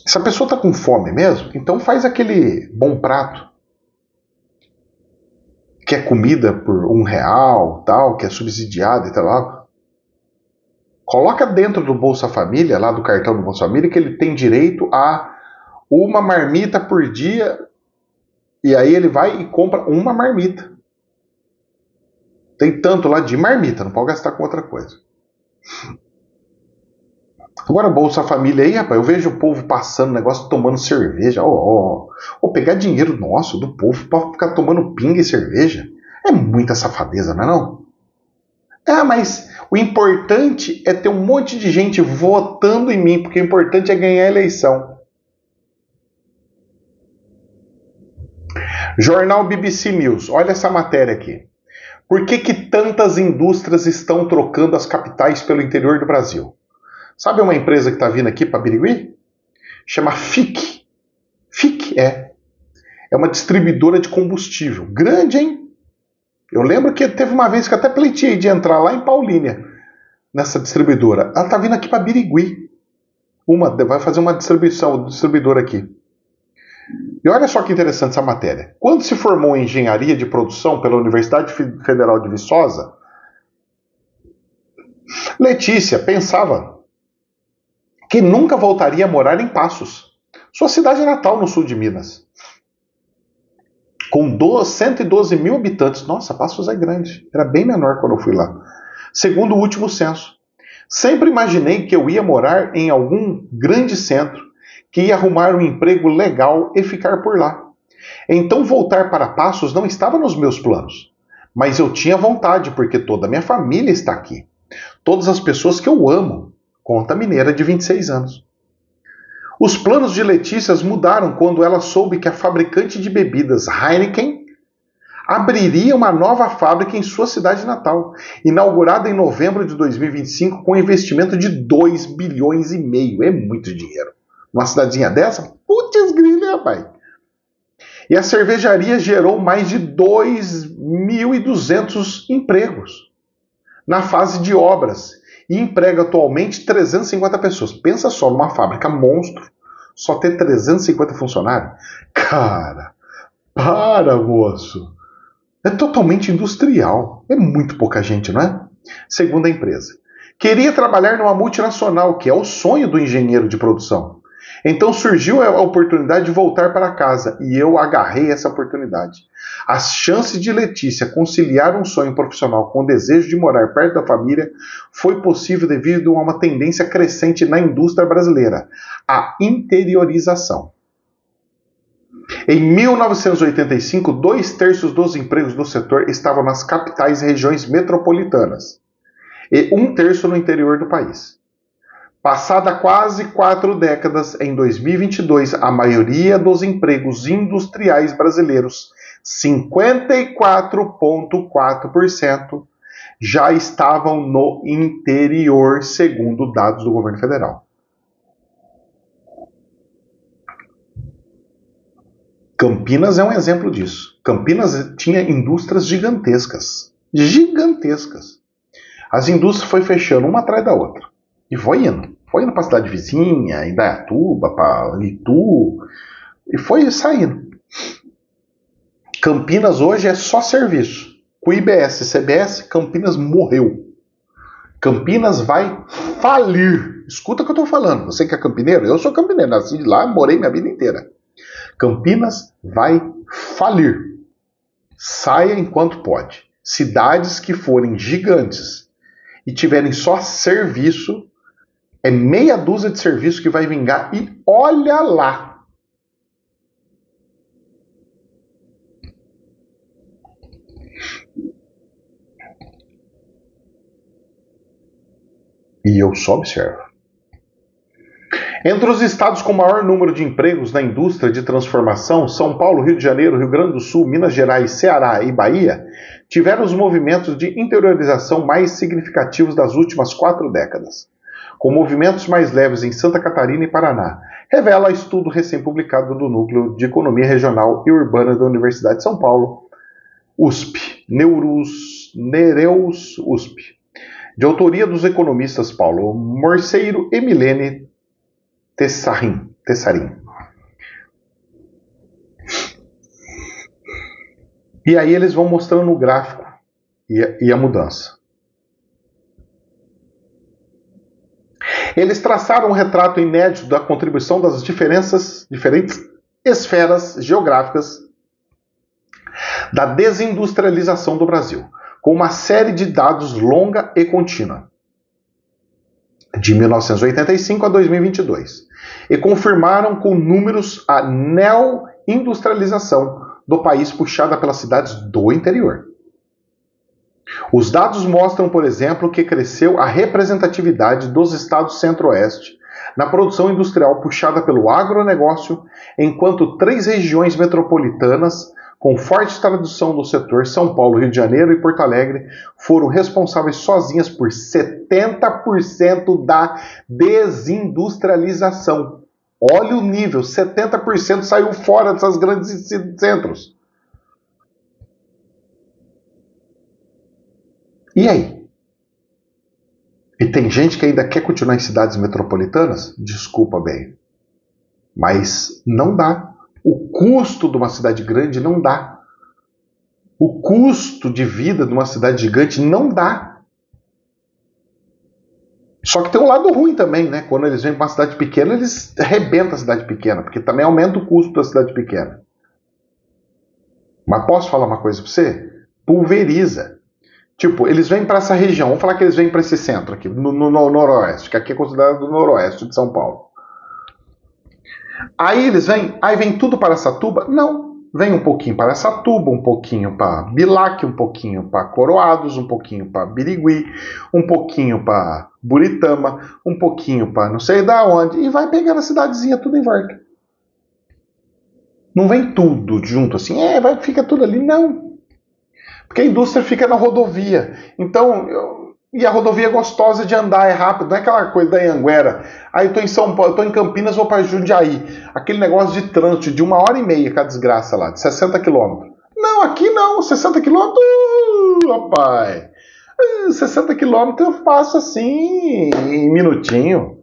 A: Se a pessoa está com fome mesmo, então faz aquele bom prato. Que é comida por R$ 1, tal, que é subsidiado e tal. Lá. Coloca dentro do Bolsa Família, lá do cartão do Bolsa Família, que ele tem direito a uma marmita por dia. E aí ele vai e compra uma marmita. Tem tanto lá de marmita, não pode gastar com outra coisa. Agora, Bolsa Família aí, rapaz, eu vejo o povo passando negócio tomando cerveja. Pegar dinheiro nosso do povo pra ficar tomando pinga e cerveja. É muita safadeza, não é não? Mas o importante é ter um monte de gente votando em mim, porque o importante é ganhar a eleição. Jornal BBC News, olha essa matéria aqui. Por que tantas indústrias estão trocando as capitais pelo interior do Brasil? Sabe uma empresa que está vindo aqui para Birigui? Chama FIC. FIC é uma distribuidora de combustível. Grande, hein? Eu lembro que teve uma vez que até pleiteei de entrar lá em Paulínia, nessa distribuidora. Ela está vindo aqui para Birigui. Vai fazer uma distribuidora aqui. E olha só que interessante essa matéria. Quando se formou em engenharia de produção pela Universidade Federal de Viçosa, Letícia pensava que nunca voltaria a morar em Passos, sua cidade natal no sul de Minas. Com 112 mil habitantes. Nossa, Passos é grande. Era bem menor quando eu fui lá. Segundo o último censo. Sempre imaginei que eu ia morar em algum grande centro, que ia arrumar um emprego legal e ficar por lá. Então voltar para Passos não estava nos meus planos. Mas eu tinha vontade, porque toda a minha família está aqui. Todas as pessoas que eu amo, conta a mineira de 26 anos. Os planos de Letícia mudaram quando ela soube que a fabricante de bebidas Heineken abriria uma nova fábrica em sua cidade natal, inaugurada em novembro de 2025 com um investimento de 2 bilhões e meio. É muito dinheiro. Numa cidadezinha dessa? Putz grila, rapaz. E a cervejaria gerou mais de 2.200 empregos na fase de obras e emprega atualmente 350 pessoas. Pensa só, numa fábrica monstro, só ter 350 funcionários. Cara, para, moço. É totalmente industrial. É muito pouca gente, não é? Segundo a empresa. Queria trabalhar numa multinacional, que é o sonho do engenheiro de produção. Então surgiu a oportunidade de voltar para casa e eu agarrei essa oportunidade. As chances de Letícia conciliar um sonho profissional com o desejo de morar perto da família foi possível devido a uma tendência crescente na indústria brasileira, a interiorização. Em 1985, 2/3 dos empregos do setor estavam nas capitais e regiões metropolitanas e 1/3 no interior do país. Passada quase 4 décadas, em 2022, a maioria dos empregos industriais brasileiros, 54,4%, já estavam no interior, segundo dados do governo federal. Campinas é um exemplo disso. Campinas tinha indústrias gigantescas. Gigantescas. As indústrias foram fechando uma atrás da outra. E foi indo. Foi indo para a cidade vizinha, Indaiatuba, para Itu. E foi saindo. Campinas hoje é só serviço. Com o IBS e CBS, Campinas morreu. Campinas vai falir. Escuta o que eu estou falando. Você que é campineiro? Eu sou campineiro. Nasci lá, morei minha vida inteira. Campinas vai falir. Saia enquanto pode. Cidades que forem gigantes e tiverem só serviço, é meia dúzia de serviço que vai vingar e olha lá. E eu só observo. Entre os estados com maior número de empregos na indústria de transformação, São Paulo, Rio de Janeiro, Rio Grande do Sul, Minas Gerais, Ceará e Bahia tiveram os movimentos de interiorização mais significativos das últimas 4 décadas, com movimentos mais leves em Santa Catarina e Paraná, revela estudo recém-publicado do Núcleo de Economia Regional e Urbana da Universidade de São Paulo, USP, Nereus USP, de autoria dos economistas Paulo Morceiro e Milene Tessarim. E aí eles vão mostrando no gráfico e a mudança. Eles traçaram um retrato inédito da contribuição das diferentes esferas geográficas da desindustrialização do Brasil, com uma série de dados longa e contínua, de 1985 a 2022, e confirmaram com números a neo-industrialização do país puxada pelas cidades do interior. Os dados mostram, por exemplo, que cresceu a representatividade dos estados centro-oeste na produção industrial puxada pelo agronegócio, enquanto 3 regiões metropolitanas com forte tradução do setor, São Paulo, Rio de Janeiro e Porto Alegre, foram responsáveis sozinhas por 70% da desindustrialização. Olha o nível, 70% saiu fora dessas grandes centros. E aí? E tem gente que ainda quer continuar em cidades metropolitanas? Desculpa, bem. Mas não dá. O custo de uma cidade grande não dá. O custo de vida de uma cidade gigante não dá. Só que tem um lado ruim também, né? Quando eles vêm para uma cidade pequena, eles arrebentam a cidade pequena, porque também aumenta o custo da cidade pequena. Mas posso falar uma coisa para você? Pulveriza. Tipo, eles vêm para essa região, vamos falar que eles vêm para esse centro aqui, no noroeste, que aqui é considerado o noroeste de São Paulo. Aí eles vêm, aí vem tudo para Araçatuba? Não. Vem um pouquinho para Araçatuba, um pouquinho para Bilac, um pouquinho para Coroados, um pouquinho para Birigui, um pouquinho para Buritama, um pouquinho para não sei da onde, e vai pegando a cidadezinha tudo em volta. Não vem tudo junto assim, fica tudo ali, não. Porque a indústria fica na rodovia. Então, e a rodovia é gostosa de andar, é rápido, não é aquela coisa da Anhanguera. Aí eu tô em São Paulo, eu tô em Campinas, vou para Jundiaí. Aquele negócio de trânsito de 1h30, com a desgraça lá, de 60 quilômetros. Não, aqui não, 60 quilômetros, rapaz. 60 quilômetros eu faço assim, em minutinho.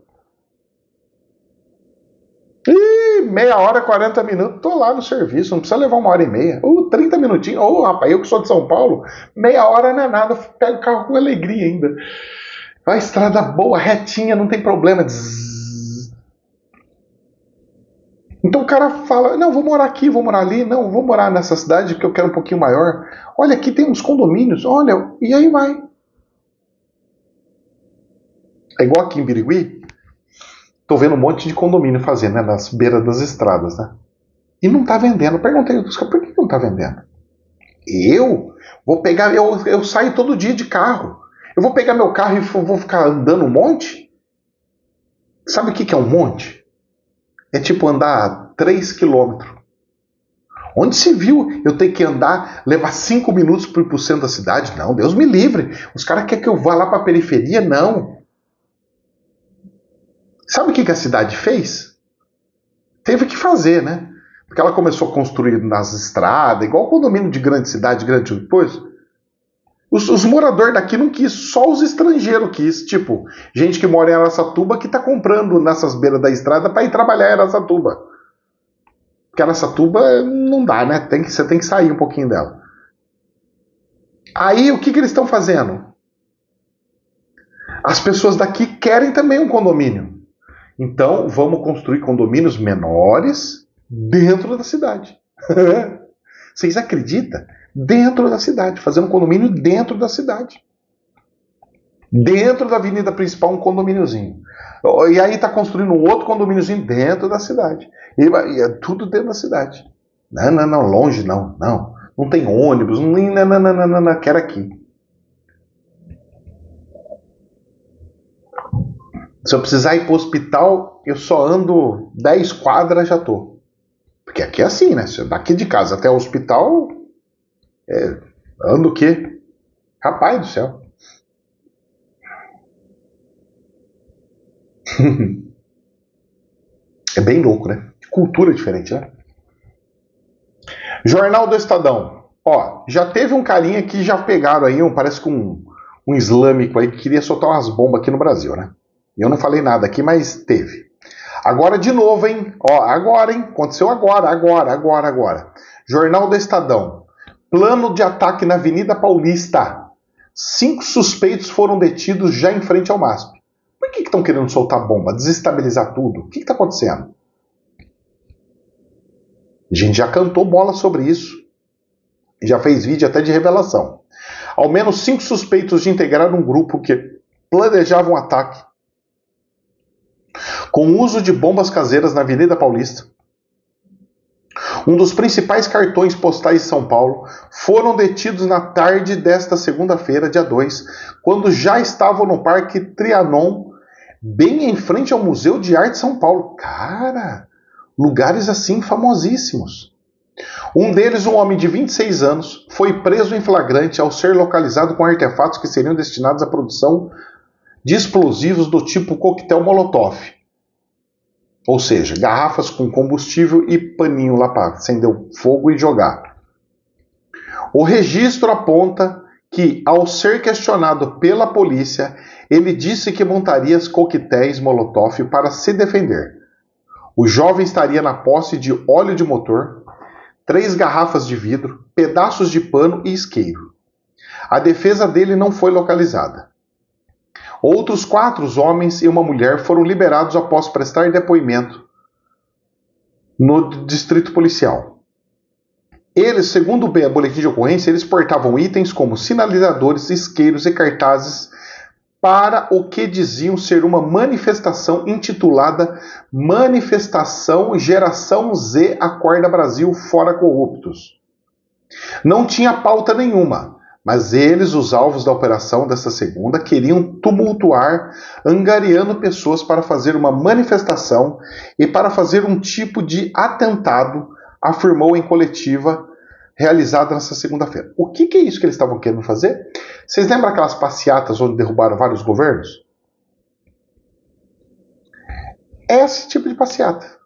A: Meia hora, 40 minutos, tô lá no serviço, não precisa levar 1h30. 30 minutinhos. Rapaz, eu que sou de São Paulo, meia hora não é nada, pego o carro com alegria ainda. A estrada boa, retinha, não tem problema. Então o cara fala, não, vou morar aqui, vou morar ali, não, vou morar nessa cidade porque eu quero um pouquinho maior. Olha, aqui tem uns condomínios, olha, e aí vai. É igual aqui em Birigui, tô vendo um monte de condomínio fazendo, né, nas beiras das estradas, né? E não tá vendendo. Eu perguntei, por que não tá vendendo? Eu vou pegar, eu saio todo dia de carro. Eu vou pegar meu carro e vou ficar andando um monte? Sabe o que é um monte? É tipo andar 3 quilômetros. Onde se viu eu ter que andar, levar 5 minutos para ir pro centro da cidade? Não, Deus me livre. Os caras querem que eu vá lá pra periferia? Não. Sabe o que a cidade fez? Teve que fazer, né? Porque ela começou a construir nas estradas, igual condomínio de grande cidade, grande depois. Os moradores daqui não quis, só os estrangeiros quis. Tipo, gente que mora em Araçatuba que tá comprando nessas beiras da estrada para ir trabalhar em Araçatuba. Porque Araçatuba não dá, né? Você tem que sair um pouquinho dela. Aí o que eles estão fazendo? As pessoas daqui querem também um condomínio. Então vamos construir condomínios menores dentro da cidade. Vocês acreditam? Dentro da cidade, fazendo um condomínio dentro da cidade. Dentro da avenida principal, um condomíniozinho. E aí está construindo um outro condomíniozinho dentro da cidade. E é tudo dentro da cidade. Não, longe não. Não tem ônibus, não, quero aqui. Se eu precisar ir para o hospital, eu só ando 10 quadras, já tô. Porque aqui é assim, né? Daqui de casa até o hospital, ando o quê? Rapaz do céu. É bem louco, né? Cultura diferente, né? Jornal do Estadão. Ó, já teve um carinha que já pegaram aí, parece que um islâmico aí que queria soltar umas bombas aqui no Brasil, né? Eu não falei nada aqui, mas teve. Agora de novo, hein? Ó, agora, hein? Aconteceu agora. Jornal do Estadão. Plano de ataque na Avenida Paulista. 5 suspeitos foram detidos já em frente ao MASP. Por que estão querendo soltar bomba? Desestabilizar tudo? O que está acontecendo? A gente já cantou bola sobre isso. Já fez vídeo até de revelação. Ao menos 5 suspeitos de integrar um grupo que planejava um ataque com o uso de bombas caseiras na Avenida Paulista, um dos principais cartões postais de São Paulo, foram detidos na tarde desta segunda-feira, dia 2, quando já estavam no Parque Trianon, bem em frente ao Museu de Arte de São Paulo. Cara, lugares assim famosíssimos. Um deles, um homem de 26 anos, foi preso em flagrante ao ser localizado com artefatos que seriam destinados à produção de explosivos do tipo coquetel Molotov. Ou seja, garrafas com combustível e paninho lá para acender o fogo e jogar. O registro aponta que, ao ser questionado pela polícia, ele disse que montaria os coquetéis Molotov para se defender. O jovem estaria na posse de óleo de motor, 3 garrafas de vidro, pedaços de pano e isqueiro. A defesa dele não foi localizada. Outros 4 homens e uma mulher foram liberados após prestar depoimento no distrito policial. Eles, segundo o boletim de ocorrência, eles portavam itens como sinalizadores, isqueiros e cartazes para o que diziam ser uma manifestação intitulada Manifestação Geração Z Acorda Brasil Fora Corruptos. Não tinha pauta nenhuma, mas eles, os alvos da operação dessa segunda, queriam tumultuar, angariando pessoas para fazer uma manifestação e para fazer um tipo de atentado, afirmou em coletiva realizada nessa segunda-feira. O que é isso que eles estavam querendo fazer? Vocês lembram aquelas passeatas onde derrubaram vários governos? É esse tipo de passeata.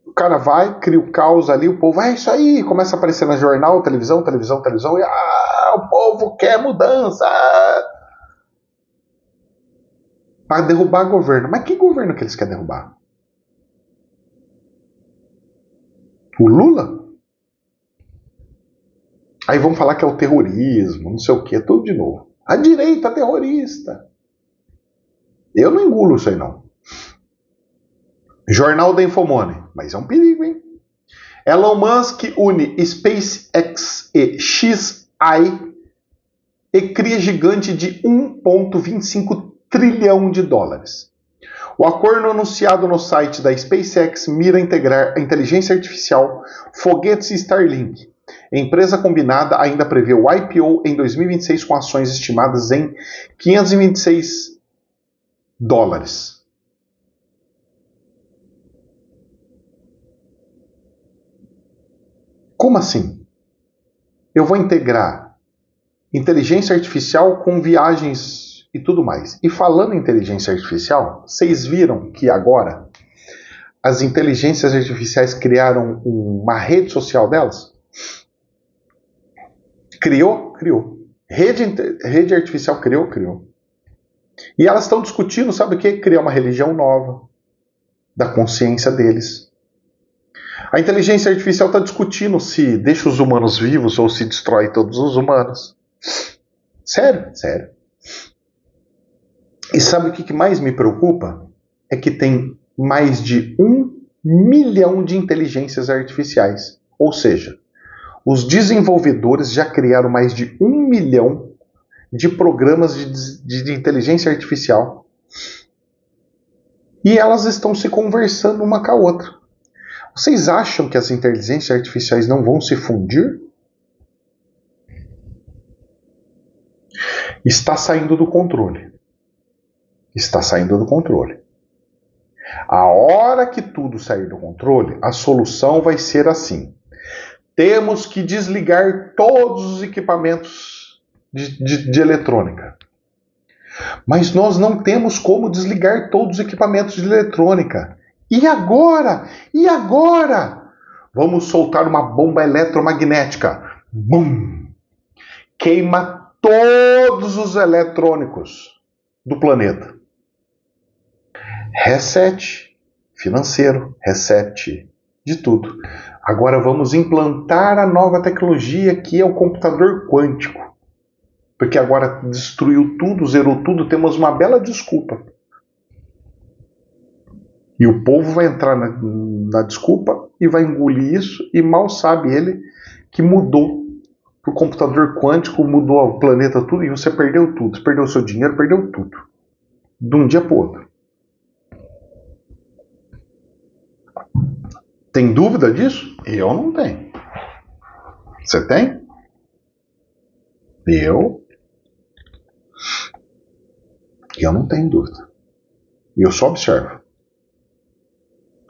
A: O cara vai, cria o caos ali, o povo, é isso aí, começa a aparecer na jornal, televisão, e o povo quer mudança. Para derrubar governo. Mas que governo que eles querem derrubar? O Lula? Aí vão falar que é o terrorismo, não sei o que, tudo de novo. A direita terrorista. Eu não engulo isso aí, não. Jornal da Infomoney. Mas é um perigo, hein? Elon Musk une SpaceX e XAI e cria gigante de 1,25 trilhão de dólares. O acordo anunciado no site da SpaceX mira integrar a inteligência artificial, foguetes e Starlink. A empresa combinada ainda prevê o IPO em 2026 com ações estimadas em 526 dólares. Como assim? Eu vou integrar inteligência artificial com viagens e tudo mais. E falando em inteligência artificial, vocês viram que agora as inteligências artificiais criaram uma rede social delas? Criou. Rede artificial criou. E elas estão discutindo, sabe o que? Criar uma religião nova, da consciência deles. A inteligência artificial está discutindo se deixa os humanos vivos ou se destrói todos os humanos. Sério. E sabe o que mais me preocupa? É que tem mais de 1 milhão de inteligências artificiais. Ou seja, os desenvolvedores já criaram mais de 1 milhão de programas de inteligência artificial. E elas estão se conversando uma com a outra. Vocês acham que as inteligências artificiais não vão se fundir? Está saindo do controle. Está saindo do controle. A hora que tudo sair do controle, a solução vai ser assim. Temos que desligar todos os equipamentos de eletrônica. Mas nós não temos como desligar todos os equipamentos de eletrônica. E agora? E agora? Vamos soltar uma bomba eletromagnética. Bum! Queima todos os eletrônicos do planeta. Reset financeiro, reset de tudo. Agora vamos implantar a nova tecnologia que é o computador quântico. Porque agora destruiu tudo, zerou tudo, temos uma bela desculpa. E o povo vai entrar na desculpa e vai engolir isso, e mal sabe ele que mudou. O computador quântico mudou o planeta tudo e você perdeu tudo. Você perdeu o seu dinheiro, perdeu tudo. De um dia para o outro. Tem dúvida disso? Eu não tenho. Você tem? Eu não tenho dúvida. E eu só observo.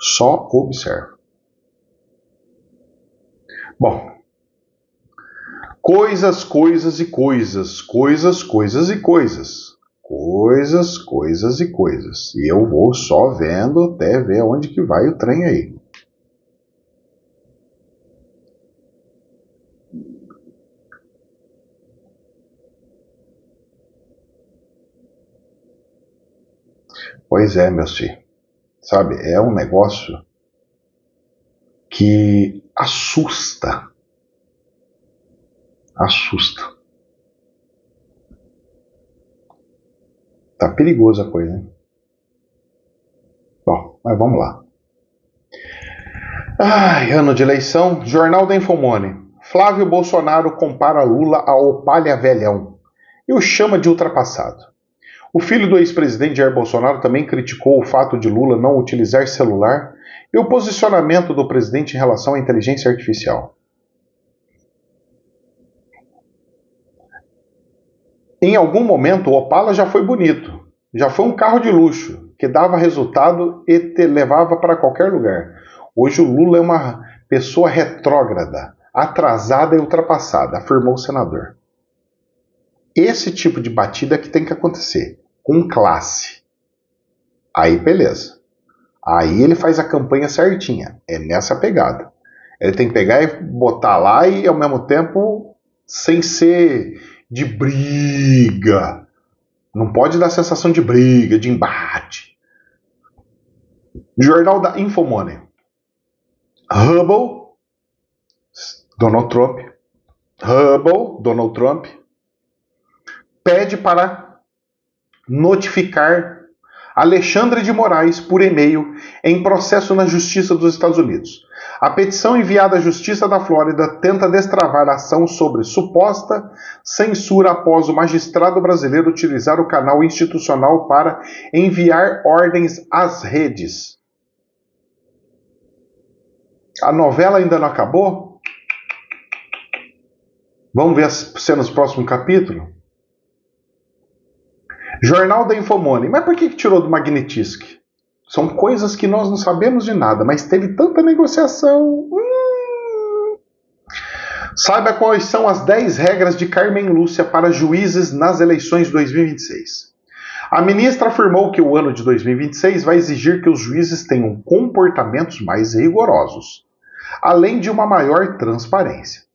A: Só observo. Bom. Coisas, coisas e coisas. Coisas, coisas e coisas. Coisas, coisas e coisas. E eu vou só vendo até ver onde que vai o trem aí. Pois é, meus filhos. Sabe, é um negócio que assusta. Assusta. Tá perigosa a coisa, hein? Bom, mas vamos lá. Ano de eleição, Jornal da Infomone. Flávio Bolsonaro compara Lula ao palha velhão e o chama de ultrapassado. O filho do ex-presidente Jair Bolsonaro também criticou o fato de Lula não utilizar celular e o posicionamento do presidente em relação à inteligência artificial. Em algum momento, o Opala já foi bonito, já foi um carro de luxo, que dava resultado e te levava para qualquer lugar. Hoje o Lula é uma pessoa retrógrada, atrasada e ultrapassada, afirmou o senador. Esse tipo de batida é que tem que acontecer, com classe. Aí beleza. Aí ele faz a campanha certinha, é nessa pegada. Ele tem que pegar e botar lá e ao mesmo tempo sem ser de briga. Não pode dar sensação de briga, de embate. Jornal da Infomone. Hubble, Donald Trump, pede para notificar Alexandre de Moraes por e-mail em processo na Justiça dos Estados Unidos. A petição enviada à Justiça da Flórida tenta destravar a ação sobre suposta censura após o magistrado brasileiro utilizar o canal institucional para enviar ordens às redes. A novela ainda não acabou? Vamos ver as cenas do próximo capítulo? Jornal da Infomone. Mas por que tirou do Magnetisk? São coisas que nós não sabemos de nada, mas teve tanta negociação. Saiba quais são as 10 regras de Carmen Lúcia para juízes nas eleições de 2026. A ministra afirmou que o ano de 2026 vai exigir que os juízes tenham comportamentos mais rigorosos, além de uma maior transparência.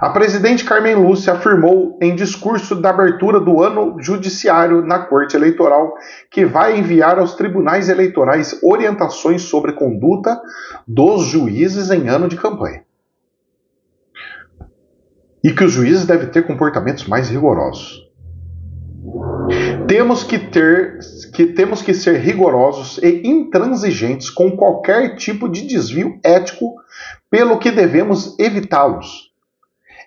A: A presidente Carmen Lúcia afirmou em discurso da abertura do ano judiciário na Corte Eleitoral que vai enviar aos tribunais eleitorais orientações sobre conduta dos juízes em ano de campanha. E que os juízes devem ter comportamentos mais rigorosos. Temos que ser rigorosos e intransigentes com qualquer tipo de desvio ético, pelo que devemos evitá-los.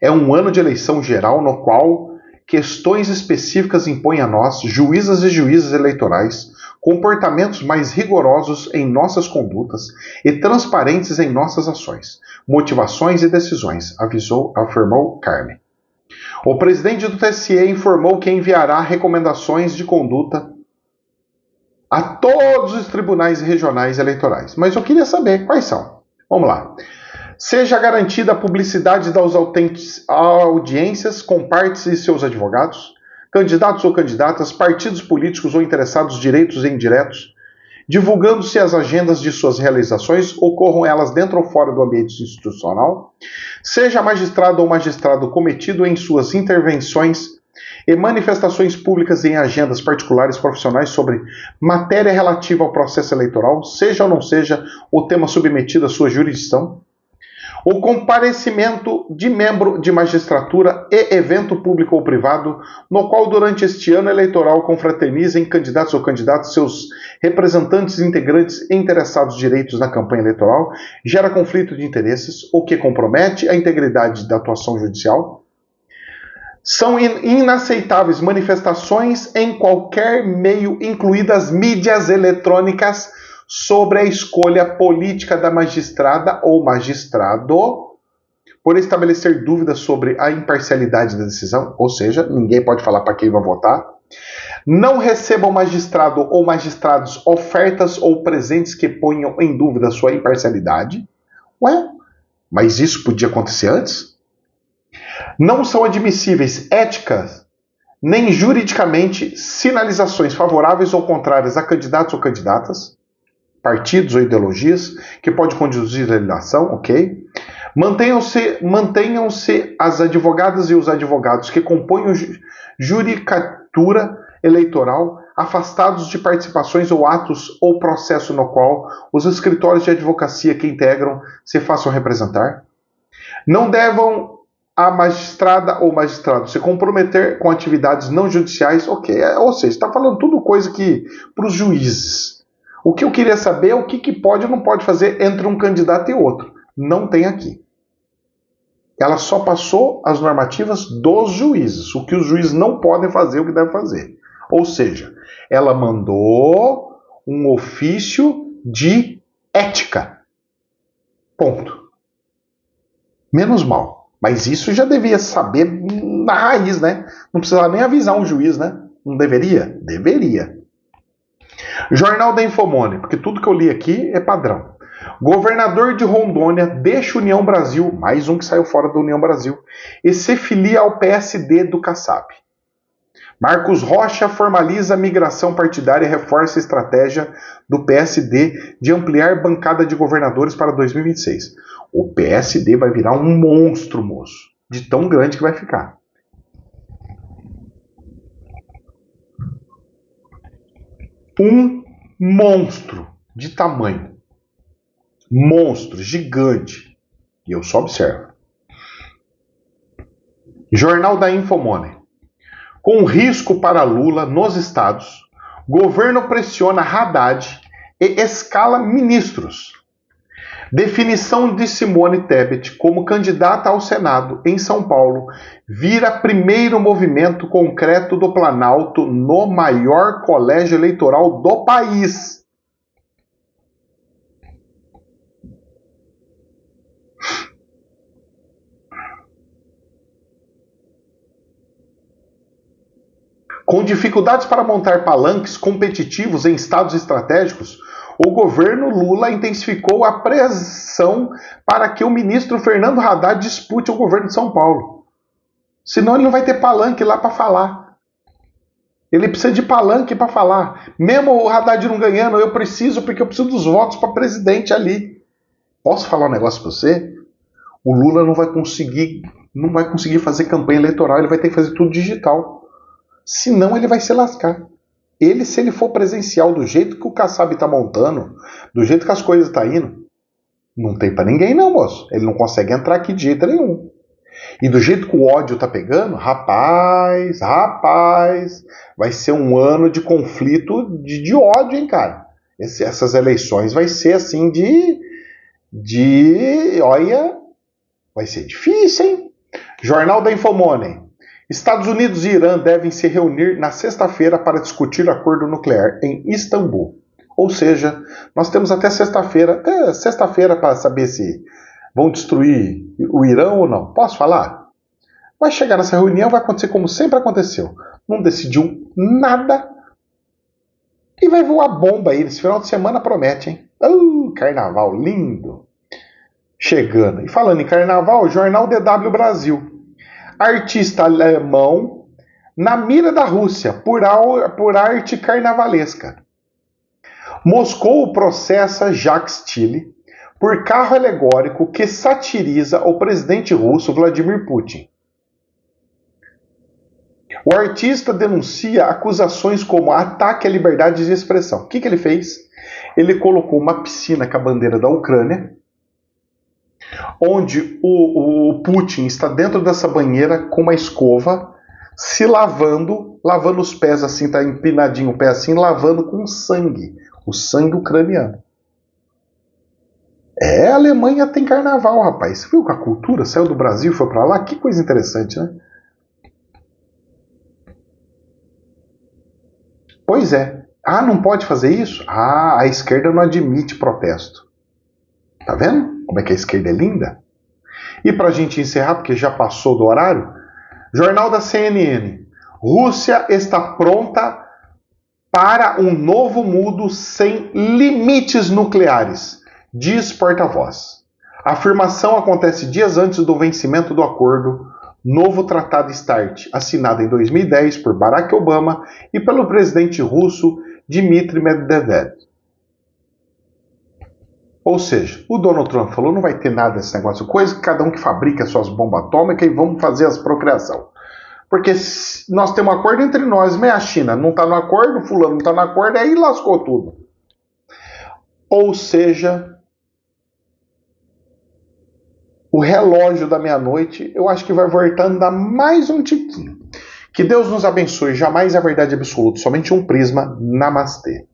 A: É um ano de eleição geral no qual questões específicas impõem a nós, juízas e juízes eleitorais, comportamentos mais rigorosos em nossas condutas e transparentes em nossas ações, motivações e decisões, afirmou Carmen. O presidente do TSE informou que enviará recomendações de conduta a todos os tribunais regionais eleitorais. Mas eu queria saber quais são. Vamos lá. Seja garantida a publicidade das audiências com partes e seus advogados, candidatos ou candidatas, partidos políticos ou interessados diretos e indiretos, divulgando-se as agendas de suas realizações, ocorram elas dentro ou fora do ambiente institucional, seja magistrado ou magistrado cometido em suas intervenções e manifestações públicas em agendas particulares profissionais sobre matéria relativa ao processo eleitoral, seja ou não seja o tema submetido à sua jurisdição, o comparecimento de membro de magistratura e evento público ou privado, no qual durante este ano eleitoral confraternizem candidatos ou candidatos, seus representantes, integrantes e interessados direitos na campanha eleitoral, gera conflito de interesses, o que compromete a integridade da atuação judicial. São inaceitáveis manifestações em qualquer meio, incluídas mídias eletrônicas, sobre a escolha política da magistrada ou magistrado, por estabelecer dúvidas sobre a imparcialidade da decisão, ou seja, ninguém pode falar para quem vai votar. Não recebam magistrado ou magistrados ofertas ou presentes que ponham em dúvida sua imparcialidade. Ué, mas isso podia acontecer antes? Não são admissíveis éticas nem juridicamente sinalizações favoráveis ou contrárias a candidatos ou candidatas, partidos ou ideologias, que pode conduzir à eleição, ok? Mantenham-se as advogadas e os advogados que compõem judicatura eleitoral afastados de participações ou atos ou processo no qual os escritórios de advocacia que integram se façam representar. Não devam a magistrada ou magistrado se comprometer com atividades não judiciais, ok? Ou seja, está falando tudo coisa que para os juízes. O que eu queria saber é o que pode ou não pode fazer entre um candidato e outro. Não tem aqui. Ela só passou as normativas dos juízes, o que os juízes não podem fazer, o que devem fazer. Ou seja, ela mandou um ofício de ética. Ponto. Menos mal. Mas isso já devia saber na raiz, né? Não precisava nem avisar um juiz, né? Não deveria? Deveria. Jornal da Infomone, porque tudo que eu li aqui é padrão. Governador de Rondônia deixa União Brasil, mais um que saiu fora da União Brasil, e se filia ao PSD do Kassab. Marcos Rocha formaliza a migração partidária e reforça a estratégia do PSD de ampliar bancada de governadores para 2026. O PSD vai virar um monstro, moço, de tão grande que vai ficar. Um monstro de tamanho. Monstro, gigante. E eu só observo. Jornal da Infomone. Com risco para Lula nos estados, governo pressiona Haddad e escala ministros. Definição de Simone Tebet como candidata ao Senado em São Paulo vira primeiro movimento concreto do Planalto no maior colégio eleitoral do país. Com dificuldades para montar palanques competitivos em estados estratégicos, o governo Lula intensificou a pressão para que o ministro Fernando Haddad dispute o governo de São Paulo. Senão ele não vai ter palanque lá para falar. Ele precisa de palanque para falar. Mesmo o Haddad não ganhando, eu preciso, porque eu preciso dos votos para presidente ali. Posso falar um negócio para você? O Lula não vai conseguir fazer campanha eleitoral, ele vai ter que fazer tudo digital. Senão ele vai se lascar. Se ele for presencial do jeito que o Kassab está montando, do jeito que as coisas estão indo, não tem para ninguém não, moço. Ele não consegue entrar aqui de jeito nenhum. E do jeito que o ódio tá pegando, rapaz, vai ser um ano de conflito de ódio, hein, cara. Essas eleições vai ser assim olha, vai ser difícil, hein. Jornal da Infomone. Estados Unidos e Irã devem se reunir na sexta-feira para discutir acordo nuclear em Istambul. Ou seja, nós temos até sexta-feira para saber se vão destruir o Irã ou não. Posso falar? Vai chegar nessa reunião, vai acontecer como sempre aconteceu. Não decidiu nada e vai voar bomba aí. Esse final de semana promete, hein? Carnaval lindo. Chegando. E falando em carnaval, Jornal DW Brasil. Artista alemão na mira da Rússia por arte carnavalesca. Moscou processa Jacques Chile por carro alegórico que satiriza o presidente russo Vladimir Putin. O artista denuncia acusações como ataque à liberdade de expressão. O que ele fez? Ele colocou uma piscina com a bandeira da Ucrânia, onde o Putin está dentro dessa banheira com uma escova, se lavando os pés assim, está empinadinho o pé assim, lavando com sangue, o sangue ucraniano. A Alemanha tem carnaval, rapaz. Você viu que a cultura saiu do Brasil e foi para lá? Que coisa interessante, né? Pois é. Não pode fazer isso? A esquerda não admite protesto. Tá vendo como é que a esquerda é linda? E pra gente encerrar, porque já passou do horário, Jornal da CNN. Rússia está pronta para um novo mundo sem limites nucleares, diz porta-voz. A afirmação acontece dias antes do vencimento do acordo Novo Tratado START, assinado em 2010 por Barack Obama e pelo presidente russo Dmitry Medvedev. Ou seja, o Donald Trump falou, não vai ter nada desse negócio, coisa, cada um que fabrica suas bombas atômicas e vamos fazer as procriação. Porque nós temos um acordo entre nós, mas a China não está no acordo, fulano não está no acordo, aí lascou tudo. Ou seja, o relógio da meia-noite, eu acho que vai voltar a andar mais um tiquinho. Que Deus nos abençoe, jamais a verdade absoluta, somente um prisma. Namastê.